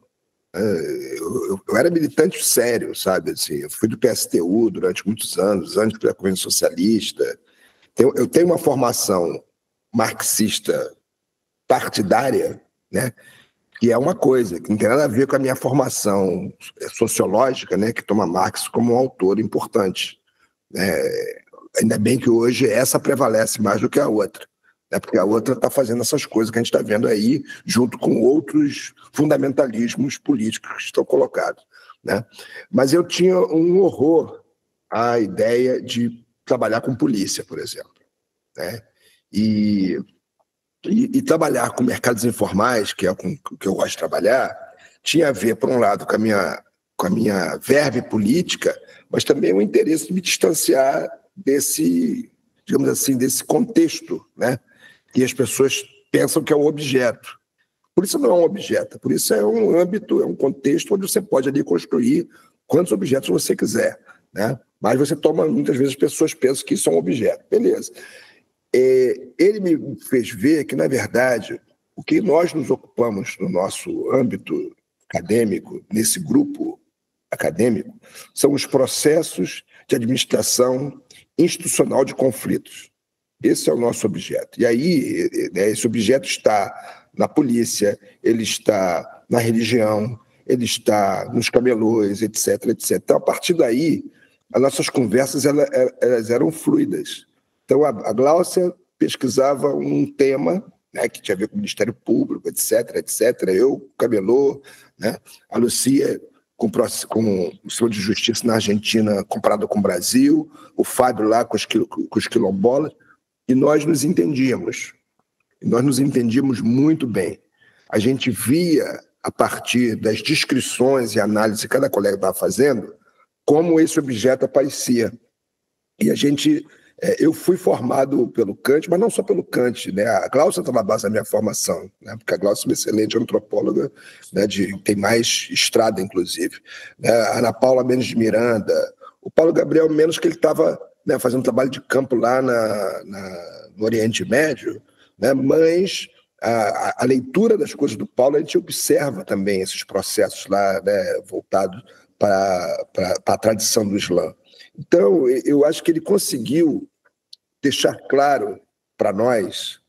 [SPEAKER 6] Eu era militante sério, sabe? Assim, eu fui do PSTU durante muitos anos, antes da Convenção Socialista. Eu tenho uma formação marxista partidária, né? Que é uma coisa que não tem nada a ver com a minha formação sociológica, né? Que toma Marx como um autor importante. Ainda bem que hoje essa prevalece mais do que a outra, né? Porque a outra está fazendo essas coisas que a gente está vendo aí, junto com outros fundamentalismos políticos que estão colocados, né? Mas eu tinha um horror à ideia de trabalhar com polícia, por exemplo, né? E trabalhar com mercados informais, que é com que eu gosto de trabalhar, tinha a ver, por um lado, com a minha verve política, mas também o interesse de me distanciar desse, digamos assim, desse contexto, né? E as pessoas pensam que é um objeto. Por isso não é um objeto, por isso é um âmbito, é um contexto onde você pode ali construir quantos objetos você quiser, né? Mas você toma, muitas vezes as pessoas pensam que isso é um objeto. Beleza. Ele me fez ver que, na verdade, o que nós nos ocupamos no nosso âmbito acadêmico, nesse grupo acadêmico, são os processos de administração institucional de conflitos. Esse é o nosso objeto. E aí, esse objeto está na polícia, ele está na religião, ele está nos camelôs, etc, etc. Então, a partir daí, as nossas conversas elas eram fluidas. Então, a Gláucia pesquisava um tema, né, que tinha a ver com o Ministério Público, etc, etc. Eu, camelô, né? A Lucia com o sistema de justiça na Argentina comparado com o Brasil, o Fábio lá com os quilombolas, e nós nos entendíamos. E nós nos entendíamos muito bem. A gente via, a partir das descrições e análises que cada colega estava fazendo, como esse objeto aparecia. E eu fui formado pelo Kant, mas não só pelo Kant, né? A Gláucia está na base da minha formação, né? Porque a Gláucia é uma excelente antropóloga, né? Tem mais estrada, inclusive, né? A Ana Paula menos de Miranda, o Paulo Gabriel menos, que ele estava, né, fazendo trabalho de campo lá no Oriente Médio, né? Mas a leitura das coisas do Paulo, a gente observa também esses processos lá, né, voltados para a tradição do Islã. Então, eu acho que ele conseguiu deixar claro para nós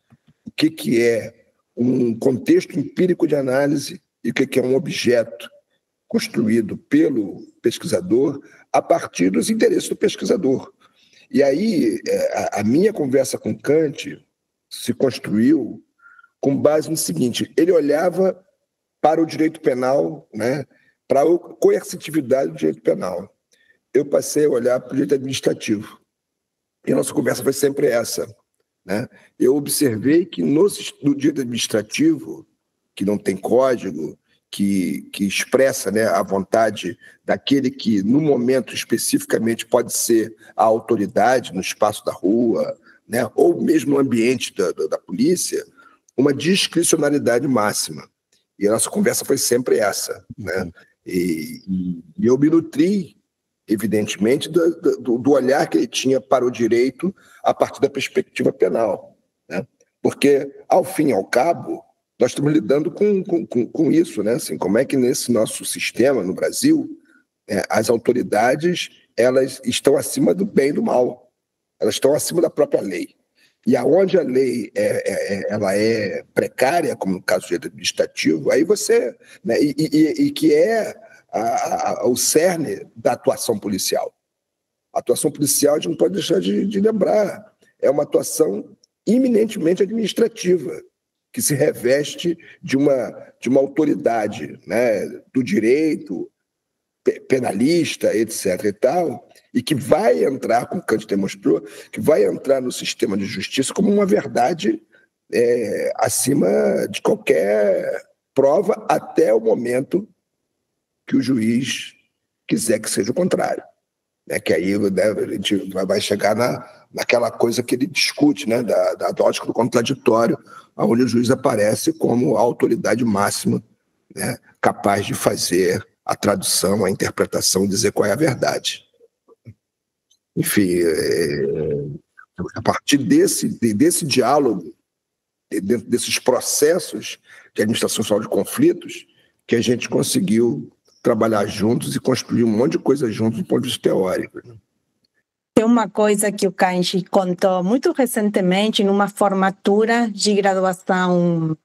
[SPEAKER 6] o que é um contexto empírico de análise e o que é um objeto construído pelo pesquisador a partir dos interesses do pesquisador. E aí, a minha conversa com Kant se construiu com base no seguinte: ele olhava para o direito penal, né, para a coercitividade do direito penal. Eu passei a olhar para o direito administrativo. E a nossa conversa foi sempre essa, né? Eu observei que no direito administrativo, que não tem código, que expressa, né, a vontade daquele que, no momento especificamente, pode ser a autoridade no espaço da rua, né, ou mesmo no ambiente da polícia, uma discricionalidade máxima. E a nossa conversa foi sempre essa, né? E eu me nutri, evidentemente, do olhar que ele tinha para o direito a partir da perspectiva penal, né? Porque, ao fim e ao cabo, nós estamos lidando com isso, né? Assim, como é que nesse nosso sistema, no Brasil, as autoridades, elas estão acima do bem e do mal. Elas estão acima da própria lei. E aonde a lei ela é precária, como no caso do direito administrativo, aí você, né, e que é o cerne da atuação policial. A atuação policial, a gente não pode deixar de lembrar, é uma atuação eminentemente administrativa, que se reveste de uma autoridade, né, do direito penalista, etc. e tal, e que vai entrar, como Kant demonstrou, que vai entrar no sistema de justiça como uma verdade acima de qualquer prova, até o momento que o juiz quiser que seja o contrário. Né? Que aí, né, a gente vai chegar naquela coisa que ele discute, né, da lógica do contraditório, onde o juiz aparece como a autoridade máxima, né, capaz de fazer a tradução, a interpretação e dizer qual é a verdade. Enfim, a partir desse diálogo, dentro desses processos de administração social de conflitos, que a gente conseguiu trabalhar juntos e construir um monte de coisa juntos do ponto de vista teórico.
[SPEAKER 5] Tem uma coisa que o Kanji contou muito recentemente numa formatura de graduação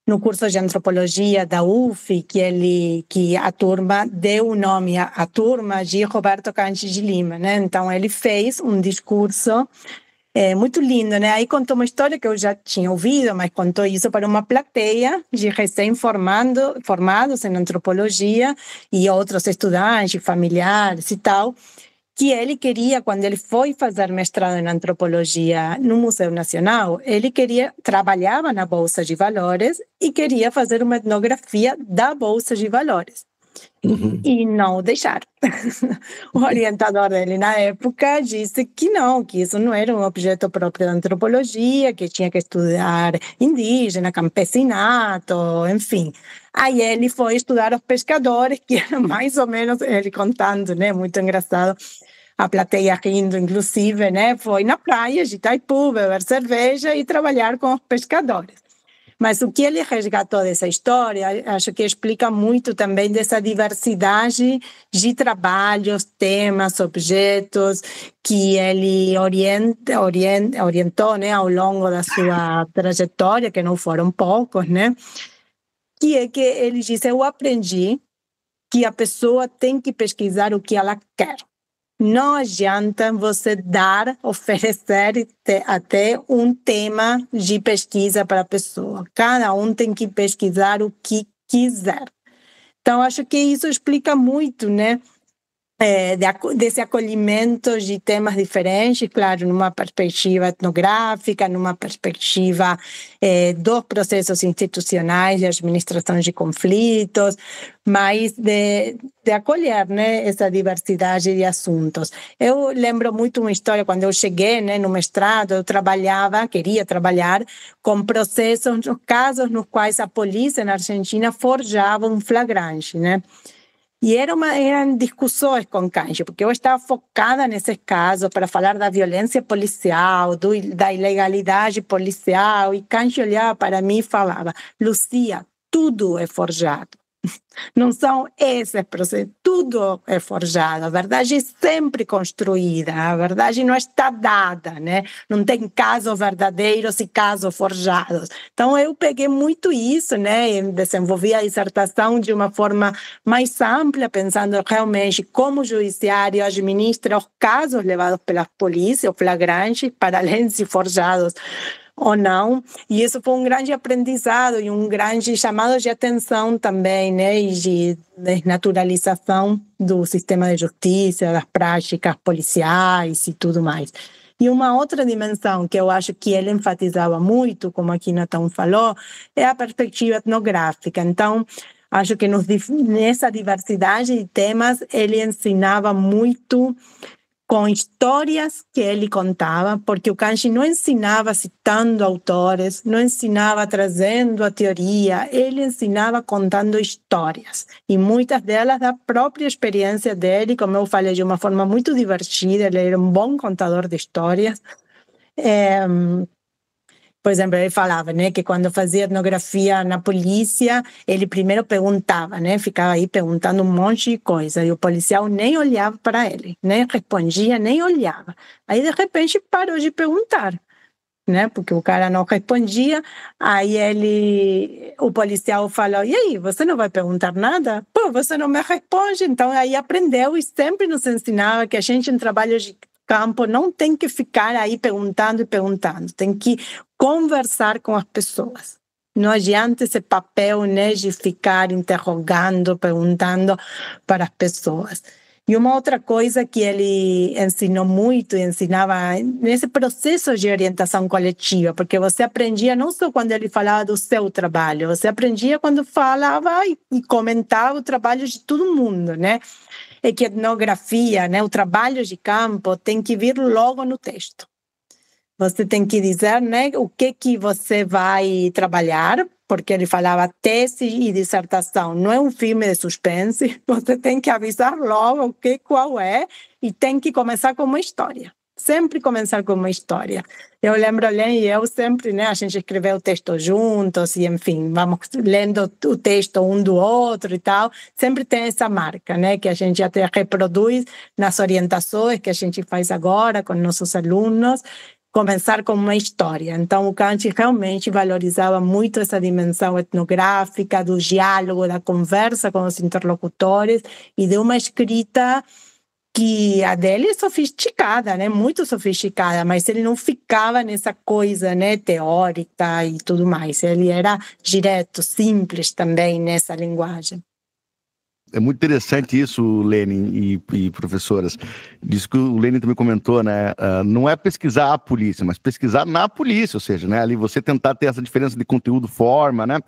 [SPEAKER 5] no curso de antropologia da UF, que a turma deu o nome à turma de Roberto Kanji de Lima, né? Então ele fez um discurso muito lindo, né? Aí contou uma história que eu já tinha ouvido, mas contou isso para uma plateia de recém-formados em antropologia e outros estudantes, familiares e tal, que ele queria, quando ele foi fazer mestrado em antropologia no Museu Nacional, trabalhava na Bolsa de Valores e queria fazer uma etnografia da Bolsa de Valores. E não o deixaram. O orientador dele na época disse que isso não era um objeto próprio da antropologia, que tinha que estudar indígena, campesinato, enfim. Aí ele foi estudar os pescadores, que era mais ou menos, ele contando, né, muito engraçado, a plateia rindo, inclusive, né, foi na praia de Itaipu beber cerveja e trabalhar com os pescadores. Mas o que ele resgatou dessa história, acho que explica muito também dessa diversidade de trabalhos, temas, objetos que ele orientou, né, ao longo da sua trajetória, que não foram poucos, né? Que é que ele disse, eu aprendi que a pessoa tem que pesquisar o que ela quer. Não adianta você oferecer até um tema de pesquisa para a pessoa. Cada um tem que pesquisar o que quiser. Então, acho que isso explica muito, né? Desse acolhimento de temas diferentes, claro, numa perspectiva etnográfica, numa perspectiva dos processos institucionais de administração de conflitos, mas de acolher, né, essa diversidade de assuntos. Eu lembro muito uma história, quando eu cheguei, né, no mestrado, eu queria trabalhar com processos, casos nos quais a polícia na Argentina forjava um flagrante, né? E eram discussões com Kanji, porque eu estava focada nesses casos para falar da violência policial, da ilegalidade policial, e Kanji olhava para mim e falava, Lúcia, tudo é forjado. Não são esses processos, tudo é forjado, a verdade é sempre construída, a verdade não está dada, né? Não tem casos verdadeiros e casos forjados. Então eu peguei muito isso, né? E desenvolvi a dissertação de uma forma mais ampla, pensando realmente como o judiciário administra os casos levados pela polícia, os flagrantes, para além de forjados ou não, e isso foi um grande aprendizado e um grande chamado de atenção também, né, e de desnaturalização do sistema de justiça, das práticas policiais e tudo mais. E uma outra dimensão que eu acho que ele enfatizava muito, como aqui Nathan falou, é a perspectiva etnográfica. Então, acho que nessa diversidade de temas, ele ensinava muito com histórias que ele contava, porque o Kanji não ensinava citando autores, não ensinava trazendo a teoria, ele ensinava contando histórias, e muitas delas da própria experiência dele, como eu falei, de uma forma muito divertida, ele era um bom contador de histórias. Por exemplo, ele falava, né, que quando fazia etnografia na polícia, ele primeiro perguntava, né, ficava aí perguntando um monte de coisa, e o policial nem olhava para ele, nem respondia, nem olhava. Aí, de repente, parou de perguntar, né, porque o cara não respondia. Aí o policial falou, e aí, você não vai perguntar nada? Pô, você não me responde. Então, aí aprendeu e sempre nos ensinava que a gente em trabalho de campo não tem que ficar aí perguntando e perguntando, tem que conversar com as pessoas. Não adianta esse papel, né, de ficar interrogando, perguntando para as pessoas. E uma outra coisa que ele ensinou muito, e ensinava nesse processo de orientação coletiva, porque você aprendia não só quando ele falava do seu trabalho, você aprendia quando falava e comentava o trabalho de todo mundo, né? É que a etnografia, né, o trabalho de campo tem que vir logo no texto. Você tem que dizer, né, o que você vai trabalhar, porque ele falava tese e dissertação, não é um filme de suspense, você tem que avisar logo qual é, e tem que começar com uma história. sempre começar com uma história. Eu lembro, Lene e eu sempre, né, a gente escreveu o texto juntos e, enfim, vamos lendo o texto um do outro e tal. Sempre tem essa marca, né, que a gente até reproduz nas orientações que a gente faz agora com nossos alunos, começar com uma história. Então, o Kant realmente valorizava muito essa dimensão etnográfica, do diálogo, da conversa com os interlocutores e de uma escrita que a dele é sofisticada, né? Muito sofisticada, mas ele não ficava nessa coisa, né, teórica e tudo mais. Ele era direto, simples também nessa linguagem.
[SPEAKER 2] É muito interessante isso, Lênin e professoras. Diz que o Lênin também comentou, né? Não é pesquisar a polícia, mas pesquisar na polícia, ou seja, né, ali você tentar ter essa diferença de conteúdo-forma, né?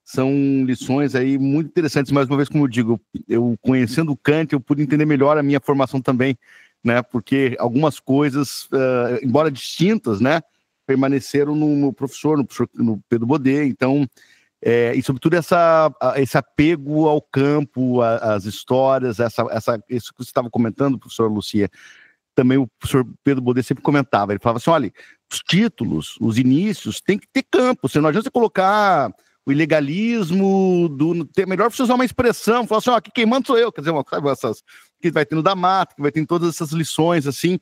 [SPEAKER 2] São lições aí muito interessantes. Mais uma vez, como eu digo, eu conhecendo o Kant, eu pude entender melhor a minha formação também, né? Porque algumas coisas, embora distintas, né, permaneceram no professor no Pedro Baudet. Então, e sobretudo esse apego ao campo, às histórias, isso que você estava comentando, professora Lucia, também o professor Pedro Baudet sempre comentava. Ele falava assim: olha, os títulos, os inícios, tem que ter campo. Não adianta você colocar o ilegalismo, melhor você usar uma expressão, falar assim: ó, aqui quem manda sou eu, quer dizer, que vai tendo da mata, que vai tendo todas essas lições, assim,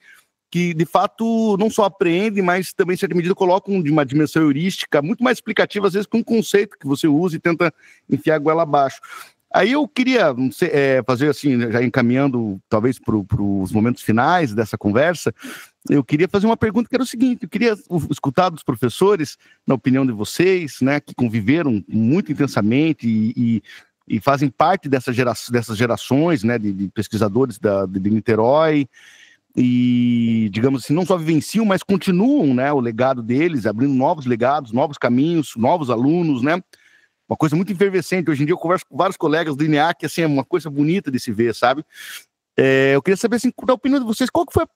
[SPEAKER 2] que de fato não só apreendem, mas também, em certa medida, colocam de uma dimensão heurística muito mais explicativa, às vezes, com um conceito que você usa e tenta enfiar a goela abaixo. Aí eu queria fazer assim, já encaminhando talvez para os momentos finais dessa conversa, eu queria fazer uma pergunta que era o seguinte: eu queria escutar dos professores, na opinião de vocês, né, que conviveram muito intensamente e fazem parte dessas gerações, né, de pesquisadores de Niterói, e, digamos assim, não só vivenciam, mas continuam, né, o legado deles, abrindo novos legados, novos caminhos, novos alunos, né? Uma coisa muito efervescente. Hoje em dia eu converso com vários colegas do INEAC, assim, é uma coisa bonita de se ver, sabe? Eu queria saber, assim, da opinião de vocês, qual que foi a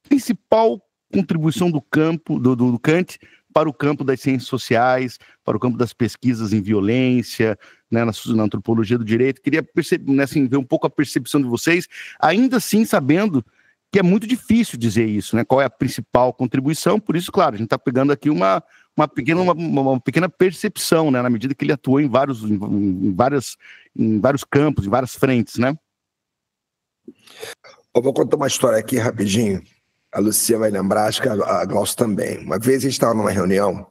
[SPEAKER 2] principal contribuição do Kant para o campo das ciências sociais, para o campo das pesquisas em violência, né, na antropologia do direito? Queria perceber, né, assim, ver um pouco a percepção de vocês, ainda assim sabendo que é muito difícil dizer isso, né? Qual é a principal contribuição? Por isso, claro, a gente está pegando aqui uma pequena percepção, né? Na medida que ele atuou em vários campos, em várias frentes, né?
[SPEAKER 6] Eu vou contar uma história aqui rapidinho. A Lucia vai lembrar, acho que a Glaucio também. Uma vez a gente estava numa reunião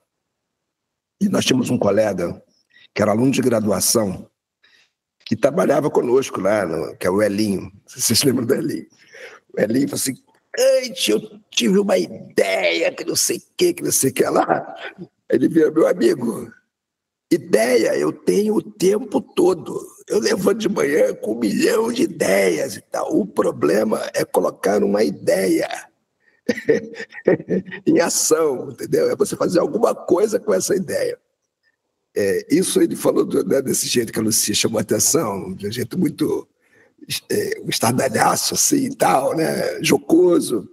[SPEAKER 6] e nós tínhamos um colega que era aluno de graduação que trabalhava conosco lá, que é o Elinho. Não sei se vocês lembram do Elinho. O Elinho falou assim: Kant, eu tive uma ideia que não sei o que lá. Ele vira: meu amigo, ideia eu tenho o tempo todo. Eu levanto de manhã com 1 milhão de ideias e tal. O problema é colocar uma ideia em ação, entendeu? É você fazer alguma coisa com essa ideia. Isso ele falou desse jeito que a Lucia chamou a atenção, de um jeito muito um estardalhaço assim e tal, né? Jocoso.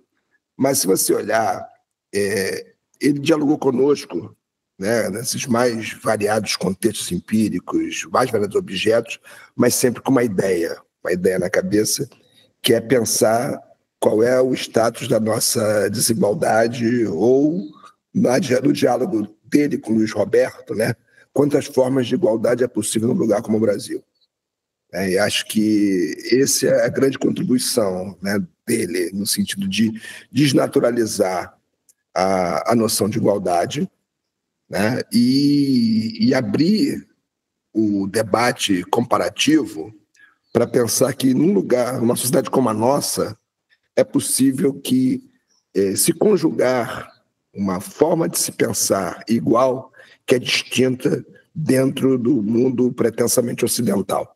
[SPEAKER 6] Mas se você olhar, ele dialogou conosco, né, nesses mais variados contextos empíricos, mais variados objetos, mas sempre com uma ideia na cabeça, que é pensar qual é o status da nossa desigualdade, ou no diálogo dele com o Luiz Roberto, né, quantas formas de igualdade é possível num lugar como o Brasil. E acho que essa é a grande contribuição, né, dele, no sentido de desnaturalizar a noção de igualdade, né, e abrir o debate comparativo para pensar que numa sociedade como a nossa, é possível que se conjugar uma forma de se pensar igual que é distinta dentro do mundo pretensamente ocidental.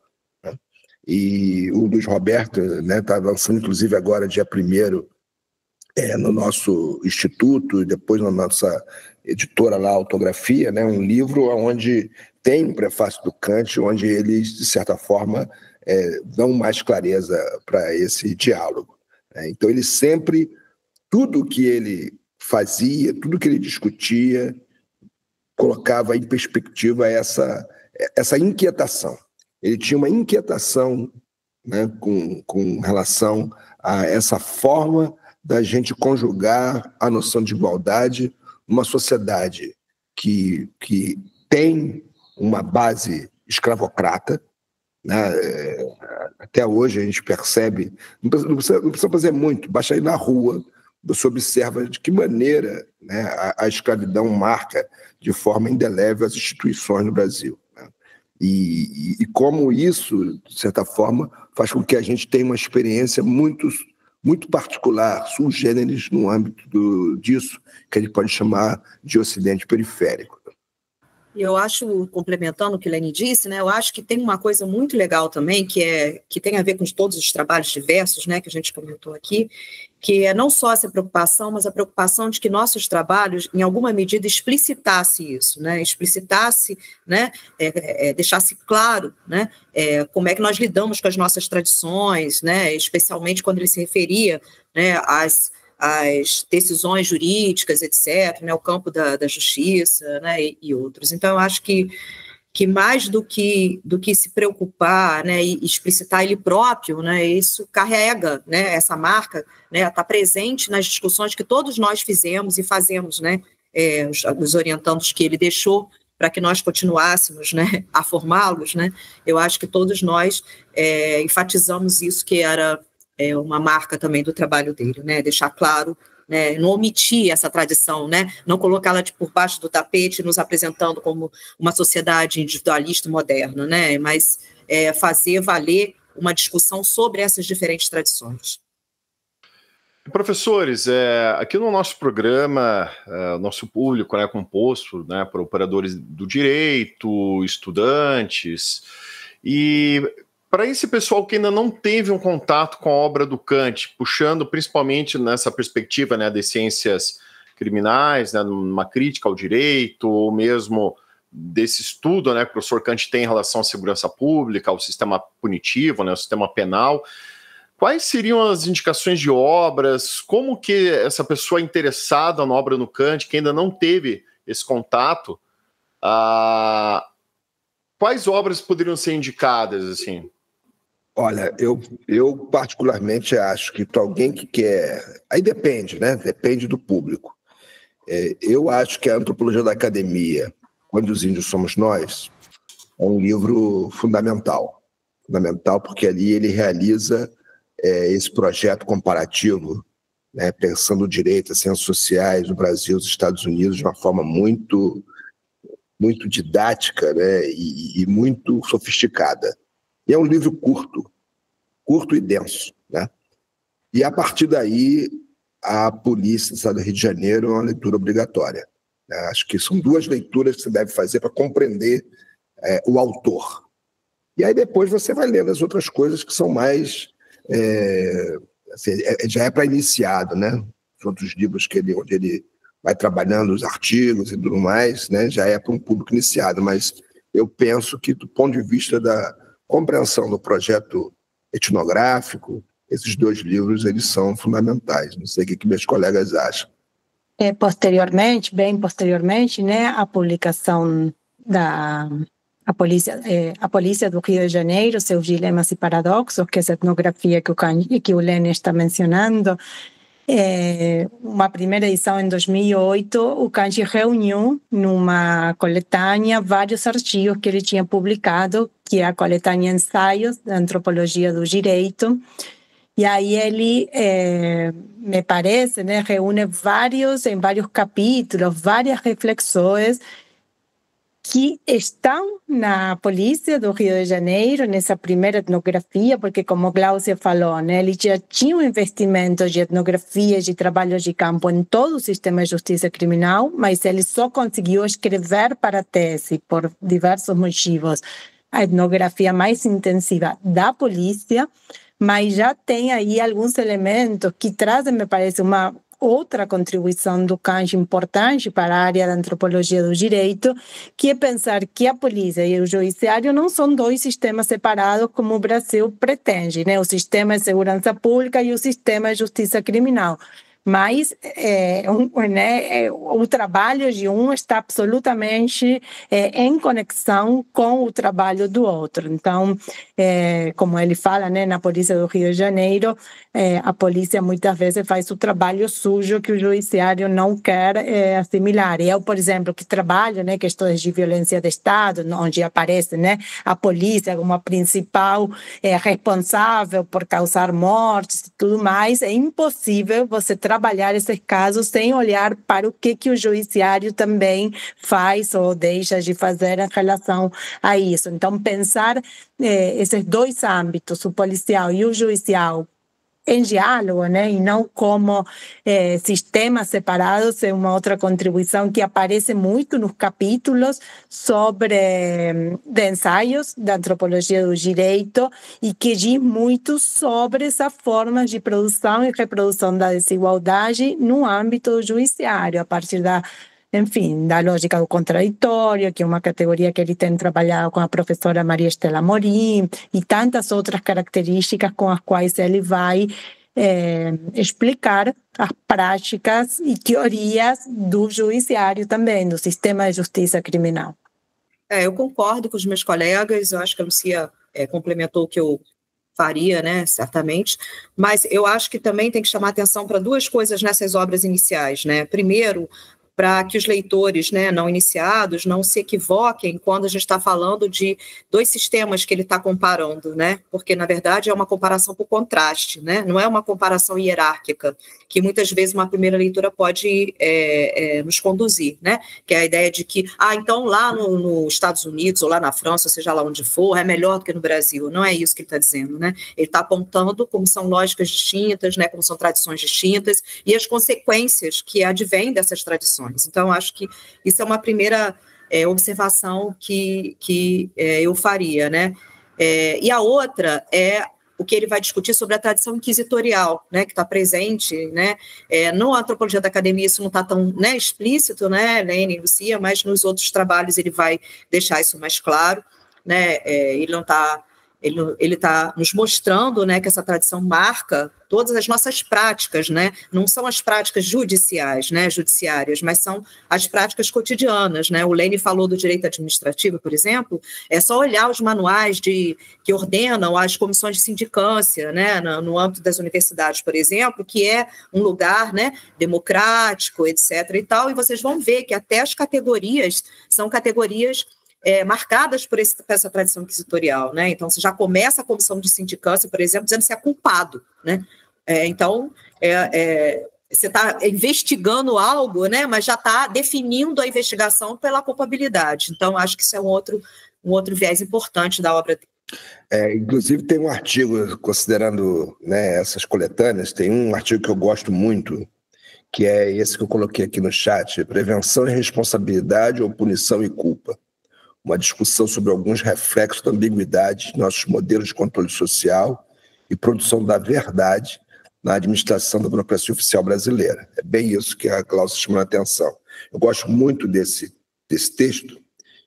[SPEAKER 6] E o Luiz Roberto está lançando, inclusive, agora, dia 1º, no nosso instituto, e depois na nossa editora lá, Autografia, né, um livro onde tem um prefácio do Kant, onde eles, de certa forma, dão mais clareza para esse diálogo. Então, ele sempre, tudo que ele fazia, tudo que ele discutia, colocava em perspectiva essa inquietação. Ele tinha uma inquietação, né, com relação a essa forma da gente conjugar a noção de igualdade numa sociedade que tem uma base escravocrata, né? Até hoje a gente percebe, não precisa fazer muito, basta ir na rua, você observa de que maneira, né, a escravidão marca de forma indelével as instituições no Brasil, né? E como isso, de certa forma, faz com que a gente tenha uma experiência muito particular, sui generis, no âmbito disso, que a gente pode chamar de Ocidente periférico.
[SPEAKER 4] Eu acho, complementando o que a Lene disse, né, eu acho que tem uma coisa muito legal também, que tem a ver com todos os trabalhos diversos, né, que a gente comentou aqui, que é não só essa preocupação, mas a preocupação de que nossos trabalhos, em alguma medida, explicitasse isso, né, né, deixasse claro, né, como é que nós lidamos com as nossas tradições, né, especialmente quando ele se referia, né, às decisões jurídicas, etc., né, o campo da justiça, né, e outros. Então, eu acho que mais do que se preocupar, né, e explicitar ele próprio, né, isso carrega, né, essa marca, né, está presente nas discussões que todos nós fizemos e fazemos, né, os orientandos que ele deixou para que nós continuássemos, né, a formá-los, né, eu acho que todos nós enfatizamos isso, que era uma marca também do trabalho dele, né, deixar claro, né, não omitir essa tradição, né, não colocá-la por baixo do tapete, nos apresentando como uma sociedade individualista moderna, né, mas fazer valer uma discussão sobre essas diferentes tradições.
[SPEAKER 1] Professores, aqui no nosso programa, nosso público é composto, né, por operadores do direito, estudantes, e para esse pessoal que ainda não teve um contato com a obra do Kant, puxando principalmente nessa perspectiva, né, das ciências criminais, né, numa crítica ao direito, ou mesmo desse estudo, né, que o professor Kant tem em relação à segurança pública, ao sistema punitivo, né, ao sistema penal, quais seriam as indicações de obras? Como que essa pessoa interessada na obra do Kant, que ainda não teve esse contato, quais obras poderiam ser indicadas, assim?
[SPEAKER 6] Olha, eu particularmente acho que para alguém que quer... Aí depende, né? Depende do público. Eu acho que a Antropologia da Academia, Quando os Índios Somos Nós, é um livro fundamental. Fundamental porque ali ele realiza esse projeto comparativo, né, pensando o direito, as ciências sociais no Brasil e nos Estados Unidos de uma forma muito, muito didática, né, e muito sofisticada. E é um livro curto e denso, né? E a partir daí, a Polícia do Estado do Rio de Janeiro é uma leitura obrigatória, né? Acho que são duas leituras que você deve fazer para compreender o autor. E aí depois você vai lendo as outras coisas que são mais... assim, já é para iniciado, né? Os outros livros onde ele vai trabalhando os artigos e tudo mais, né? Já é para um público iniciado, mas eu penso que, do ponto de vista da compreensão do projeto etnográfico, esses dois livros eles são fundamentais. Não sei o que meus colegas acham.
[SPEAKER 5] Posteriormente, bem posteriormente, né, a publicação da a polícia do Rio de Janeiro, seus dilemas e paradoxos, que é essa etnografia que o Lene está mencionando. Uma primeira edição em 2008, o Kanji reuniu numa coletânea vários artigos que ele tinha publicado, que é a coletânea Ensaios da Antropologia do Direito. E aí ele, me parece, né, reúne em vários capítulos, várias reflexões que estão na Polícia do Rio de Janeiro, nessa primeira etnografia, porque, como Glaucia falou, né, ele já tinha um investimento de etnografia, de trabalho de campo em todo o sistema de justiça criminal, mas ele só conseguiu escrever para a tese, por diversos motivos, a etnografia mais intensiva da polícia, mas já tem aí alguns elementos que trazem, me parece, uma outra contribuição do Kanji importante para a área da antropologia do direito, que é pensar que a polícia e o judiciário não são dois sistemas separados como o Brasil pretende, né? O sistema de segurança pública e o sistema de justiça criminal, mas o trabalho de um está absolutamente em conexão com o trabalho do outro. Então, como ele fala, né, na Polícia do Rio de Janeiro, a polícia muitas vezes faz o trabalho sujo que o judiciário não quer assimilar. Eu, por exemplo, que trabalho, né, questões de violência de Estado, onde aparece, né, a polícia como a principal responsável por causar mortes e tudo mais, é impossível você trabalhar esses casos sem olhar para o que o judiciário também faz ou deixa de fazer em relação a isso. Então, pensar esses dois âmbitos, o policial e o judicial, em diálogo, né, e não como sistemas separados, é uma outra contribuição que aparece muito nos capítulos de ensaios da antropologia do direito e que diz muito sobre essas formas de produção e reprodução da desigualdade no âmbito judiciário, a partir da lógica do contraditório, que é uma categoria que ele tem trabalhado com a professora Maria Estela Amorim, e tantas outras características com as quais ele vai explicar as práticas e teorias do judiciário também, do sistema de justiça criminal.
[SPEAKER 4] Eu concordo com os meus colegas, eu acho que a Lucia complementou o que eu faria, né, certamente, mas eu acho que também tem que chamar atenção para duas coisas nessas obras iniciais, né? Primeiro, para que os leitores, né, não iniciados não se equivoquem quando a gente está falando de dois sistemas que ele está comparando, né? Porque, na verdade, é uma comparação por contraste, né? Não é uma comparação hierárquica, que muitas vezes uma primeira leitura pode nos conduzir, né? Que é a ideia de que, então lá nos Estados Unidos ou lá na França, ou seja lá onde for, é melhor do que no Brasil. Não é isso que ele está dizendo, né? Ele está apontando como são lógicas distintas, né? Como são tradições distintas e as consequências que advêm dessas tradições. Então, acho que isso é uma primeira observação que eu faria, né? E a outra é o que ele vai discutir sobre a tradição inquisitorial, né, que está presente, né? No Antropologia da Academia isso não está tão, né, explícito, né, Lene e Lucia, mas nos outros trabalhos ele vai deixar isso mais claro, né? Ele está nos mostrando, né, que essa tradição marca todas as nossas práticas, né? Não são as práticas judiciais, né, judiciárias, mas são as práticas cotidianas, né? O Lene falou do direito administrativo, por exemplo, é só olhar os manuais que ordenam as comissões de sindicância, né, no âmbito das universidades, por exemplo, que é um lugar, né, democrático, etc. e tal, e vocês vão ver que até as categorias são categorias marcadas por essa tradição inquisitorial, né? Então, você já começa a comissão de sindicância, por exemplo, dizendo que você é culpado, né? Então, você está investigando algo, né? Mas já está definindo a investigação pela culpabilidade. Então, acho que isso é um outro viés importante da obra dele.
[SPEAKER 6] Inclusive, tem um artigo, considerando, né, essas coletâneas, tem um artigo que eu gosto muito, que é esse que eu coloquei aqui no chat, Prevenção e Responsabilidade ou Punição e Culpa. Uma discussão sobre alguns reflexos da ambiguidade de nossos modelos de controle social e produção da verdade na administração da burocracia oficial brasileira. É bem isso que a Glaucia chamou a atenção. Eu gosto muito desse texto,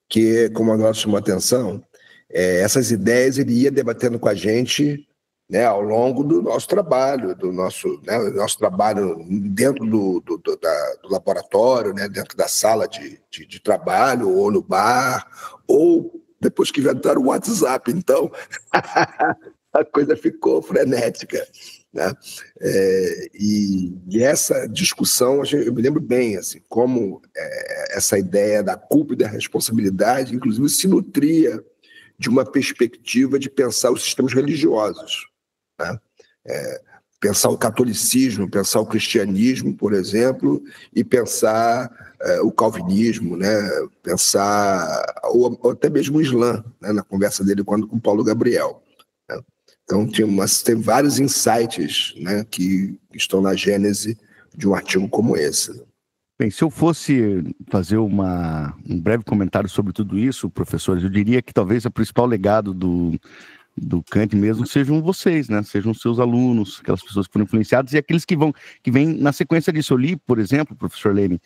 [SPEAKER 6] que, como a Glaucia chamou a atenção, essas ideias ele ia debatendo com a gente, né, ao longo do nosso trabalho, nosso trabalho dentro do laboratório, né, dentro da sala de trabalho, ou no bar, ou depois que inventaram o WhatsApp. Então, a coisa ficou frenética, né? E essa discussão, eu me lembro bem, assim, como essa ideia da culpa e da responsabilidade, inclusive, se nutria de uma perspectiva de pensar os sistemas religiosos, né? Pensar o catolicismo, pensar o cristianismo, por exemplo, e pensar o calvinismo, né? Pensar, ou até mesmo o Islã, né? Na conversa dele com o Paulo Gabriel, né? Então, tem vários insights, né, que estão na gênese de um artigo como esse.
[SPEAKER 2] Bem, se eu fosse fazer um breve comentário sobre tudo isso, professores, eu diria que talvez o principal legado do Kant mesmo sejam vocês, né? Sejam seus alunos, aquelas pessoas que foram influenciadas e aqueles que vêm na sequência disso. Eu li, por exemplo, professor Lene,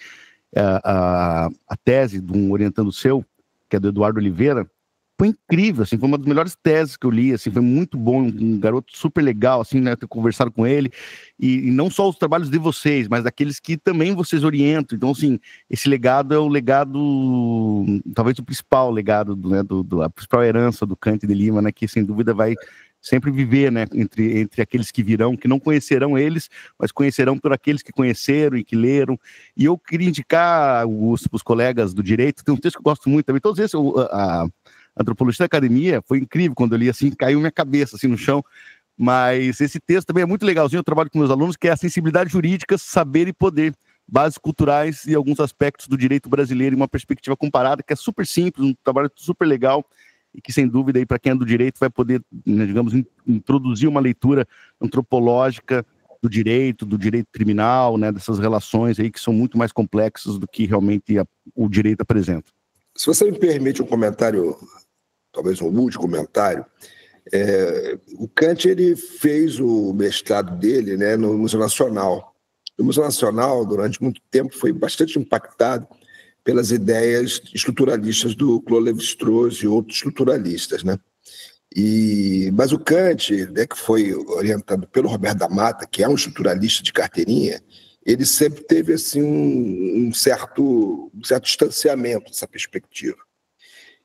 [SPEAKER 2] a tese de um orientando seu, que é do Eduardo Oliveira, foi incrível, assim, foi uma das melhores teses que eu li, assim, foi muito bom, um garoto super legal, assim, né, ter conversado com ele, e não só os trabalhos de vocês, mas daqueles que também vocês orientam. Então, assim, esse legado é o legado, talvez o principal legado, né, a principal herança do Kant de Lima, né, que sem dúvida vai sempre viver, né, entre aqueles que virão, que não conhecerão eles, mas conhecerão por aqueles que conheceram e que leram. E eu queria indicar os colegas do direito, tem um texto que eu gosto muito também, todos esses, a Antropologia da Academia, foi incrível quando eu li, assim, caiu minha cabeça, assim, no chão, mas esse texto também é muito legalzinho, eu trabalho com meus alunos, que é a sensibilidade jurídica, saber e poder, bases culturais e alguns aspectos do direito brasileiro em uma perspectiva comparada, que é super simples, um trabalho super legal, e que, sem dúvida, para quem é do direito, vai poder, né, digamos, introduzir uma leitura antropológica do direito criminal, né, dessas relações aí que são muito mais complexas do que realmente o direito apresenta.
[SPEAKER 6] Se você me permite um comentário, talvez um último comentário, o Kant ele fez o mestrado dele, né, no Museu Nacional. O Museu Nacional, durante muito tempo, foi bastante impactado pelas ideias estruturalistas do Claude Lévi-Strauss e outros estruturalistas, né? Mas o Kant, né, que foi orientado pelo Roberto da Mata, que é um estruturalista de carteirinha, ele sempre teve assim, um certo distanciamento dessa perspectiva.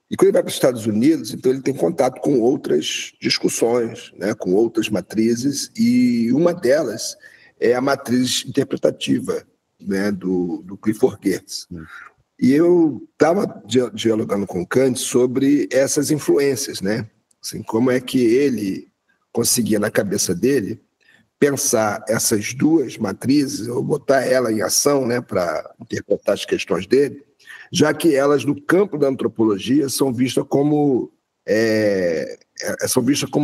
[SPEAKER 6] E quando ele vai para os Estados Unidos, então ele tem contato com outras discussões, né, com outras matrizes, e uma delas é a matriz interpretativa, né, do Clifford Geertz. E eu estava dialogando com o Kant sobre essas influências, né? Assim, como é que ele conseguia, na cabeça dele, pensar essas duas matrizes, ou botar ela em ação, né, para interpretar as questões dele, já que elas, no campo da antropologia, são vistas como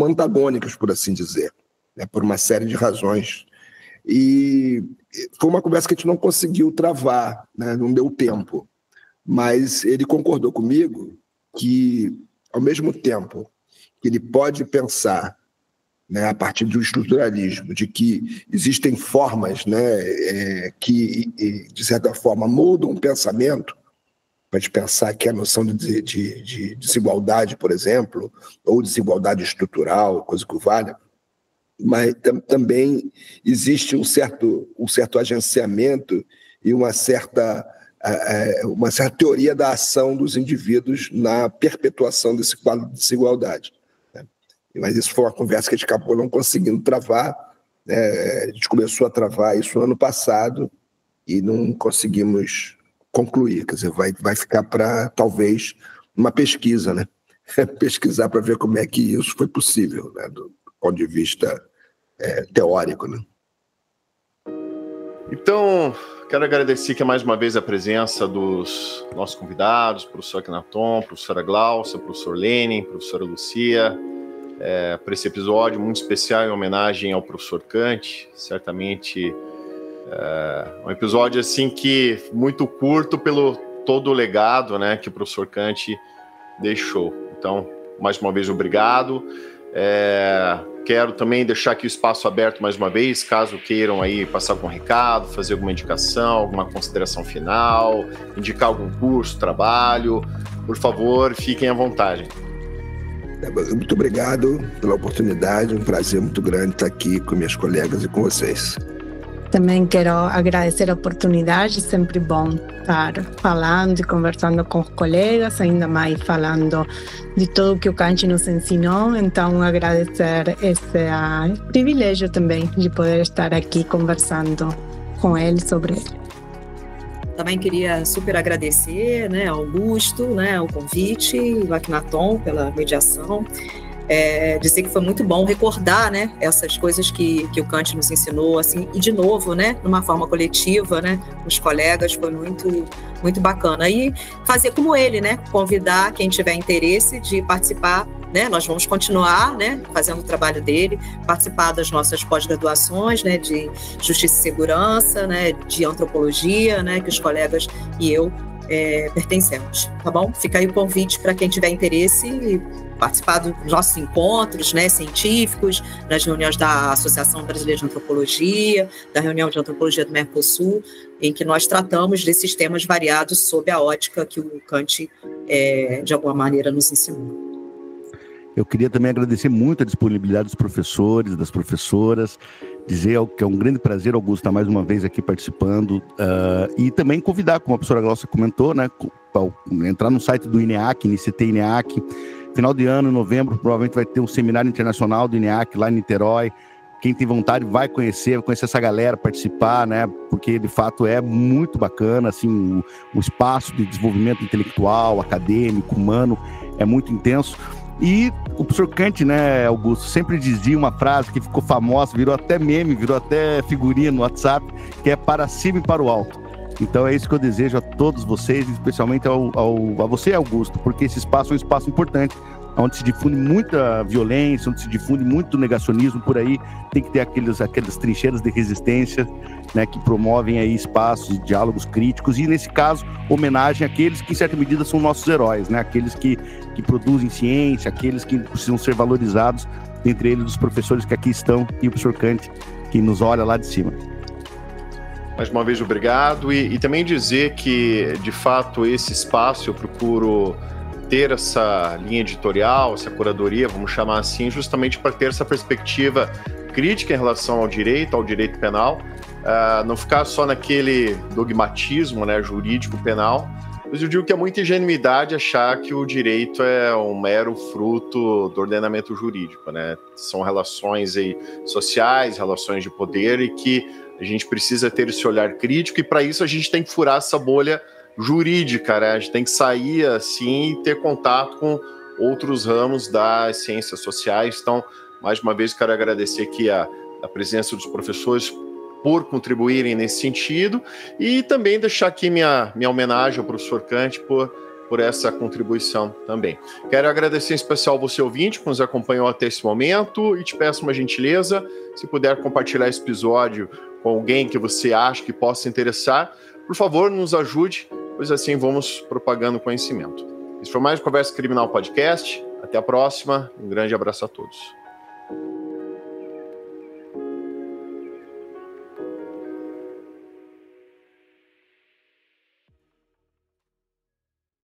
[SPEAKER 6] antagônicas, por assim dizer, né, por uma série de razões. E foi uma conversa que a gente não conseguiu travar, né, não deu tempo. Mas ele concordou comigo que, ao mesmo tempo que ele pode pensar, né, a partir do estruturalismo, de que existem formas, né, que, de certa forma, mudam o pensamento, para gente pensar que a noção de desigualdade, por exemplo, ou desigualdade estrutural, coisa que valha, mas também existe um certo agenciamento e uma certa teoria da ação dos indivíduos na perpetuação desse quadro de desigualdade, né? Mas isso foi uma conversa que a gente acabou não conseguindo travar, né? A gente começou a travar isso no ano passado e não conseguimos concluir. Quer dizer, vai ficar para, talvez, uma pesquisa, né? Pesquisar para ver como é que isso foi possível, né? Do ponto de vista teórico, né?
[SPEAKER 1] Então, quero agradecer aqui mais uma vez a presença dos nossos convidados, professor Akhenaton, professora Glaucia, professor Lenin, professora Lucia, por esse episódio muito especial em homenagem ao professor Kant. Certamente um episódio assim que muito curto pelo todo o legado, né, que o professor Kant deixou. Então, mais uma vez, obrigado. Quero também deixar aqui o espaço aberto mais uma vez, caso queiram aí passar algum recado, fazer alguma indicação, alguma consideração final, indicar algum curso, trabalho, por favor, fiquem à vontade.
[SPEAKER 6] Muito obrigado pela oportunidade, um prazer muito grande estar aqui com minhas colegas e com vocês.
[SPEAKER 5] Também quero agradecer a oportunidade, sempre bom estar falando e conversando com os colegas, ainda mais falando de tudo que o Kant nos ensinou. Então, agradecer esse privilégio também de poder estar aqui conversando com ele sobre ele.
[SPEAKER 4] Também queria super agradecer, né, ao Augusto, né, o convite, o Akhenaton pela mediação. Dizer que foi muito bom recordar, né, essas coisas que o Kant nos ensinou, assim, e de novo, né, numa forma coletiva, né, os colegas, foi muito, muito bacana. E fazer como ele, né, convidar quem tiver interesse de participar, né, nós vamos continuar, né, fazendo o trabalho dele, participar das nossas pós-graduações, né, de Justiça e Segurança, né, de Antropologia, né, que os colegas e eu pertencemos, tá bom? Fica aí o convite para quem tiver interesse e participar dos nossos encontros, né, científicos, das reuniões da Associação Brasileira de Antropologia, da reunião de Antropologia do Mercosul, em que nós tratamos desses temas variados sob a ótica que o Kant, de alguma maneira, nos ensinou.
[SPEAKER 2] Eu queria também agradecer muito a disponibilidade dos professores, das professoras, dizer que é um grande prazer, Augusto, estar mais uma vez aqui participando, e também convidar, como a professora Glaucia comentou, né, entrar no site do INEAC, INCT INEAC. Final de ano, em novembro, provavelmente vai ter um seminário internacional do INEAC lá em Niterói. Quem tem vontade vai conhecer essa galera, participar, né? Porque de fato é muito bacana, assim, o espaço de desenvolvimento intelectual, acadêmico, humano, é muito intenso. E o professor Kant, né, Augusto, sempre dizia uma frase que ficou famosa, virou até meme, virou até figurinha no WhatsApp, que é para cima e para o alto. Então é isso que eu desejo a todos vocês, especialmente a você, Augusto, porque esse espaço é um espaço importante, onde se difunde muita violência, onde se difunde muito negacionismo por aí. Tem que ter aquelas trincheiras de resistência, né, que promovem aí espaços, diálogos críticos, e nesse caso, homenagem àqueles que em certa medida são nossos heróis, né, aqueles que produzem ciência, aqueles que precisam ser valorizados, entre eles os professores que aqui estão e o professor Kant, que nos olha lá de cima.
[SPEAKER 1] Mais uma vez, obrigado. E também dizer que, de fato, esse espaço eu procuro ter essa linha editorial, essa curadoria, vamos chamar assim, justamente para ter essa perspectiva crítica em relação ao direito penal, não ficar só naquele dogmatismo, né, jurídico penal, mas eu digo que é muita ingenuidade achar que o direito é um mero fruto do ordenamento jurídico, né? São relações aí sociais, relações de poder, e que a gente precisa ter esse olhar crítico, e para isso a gente tem que furar essa bolha jurídica, né? A gente tem que sair assim e ter contato com outros ramos das ciências sociais. Então, mais uma vez, quero agradecer aqui a presença dos professores por contribuírem nesse sentido, e também deixar aqui minha homenagem ao professor Kant por essa contribuição também. Quero agradecer em especial você, ouvinte, que nos acompanhou até esse momento, e te peço uma gentileza, se puder compartilhar esse episódio com alguém que você acha que possa interessar, por favor, nos ajude, pois assim vamos propagando conhecimento. Isso foi mais Conversa Criminal Podcast. Até a próxima. Um grande abraço a todos.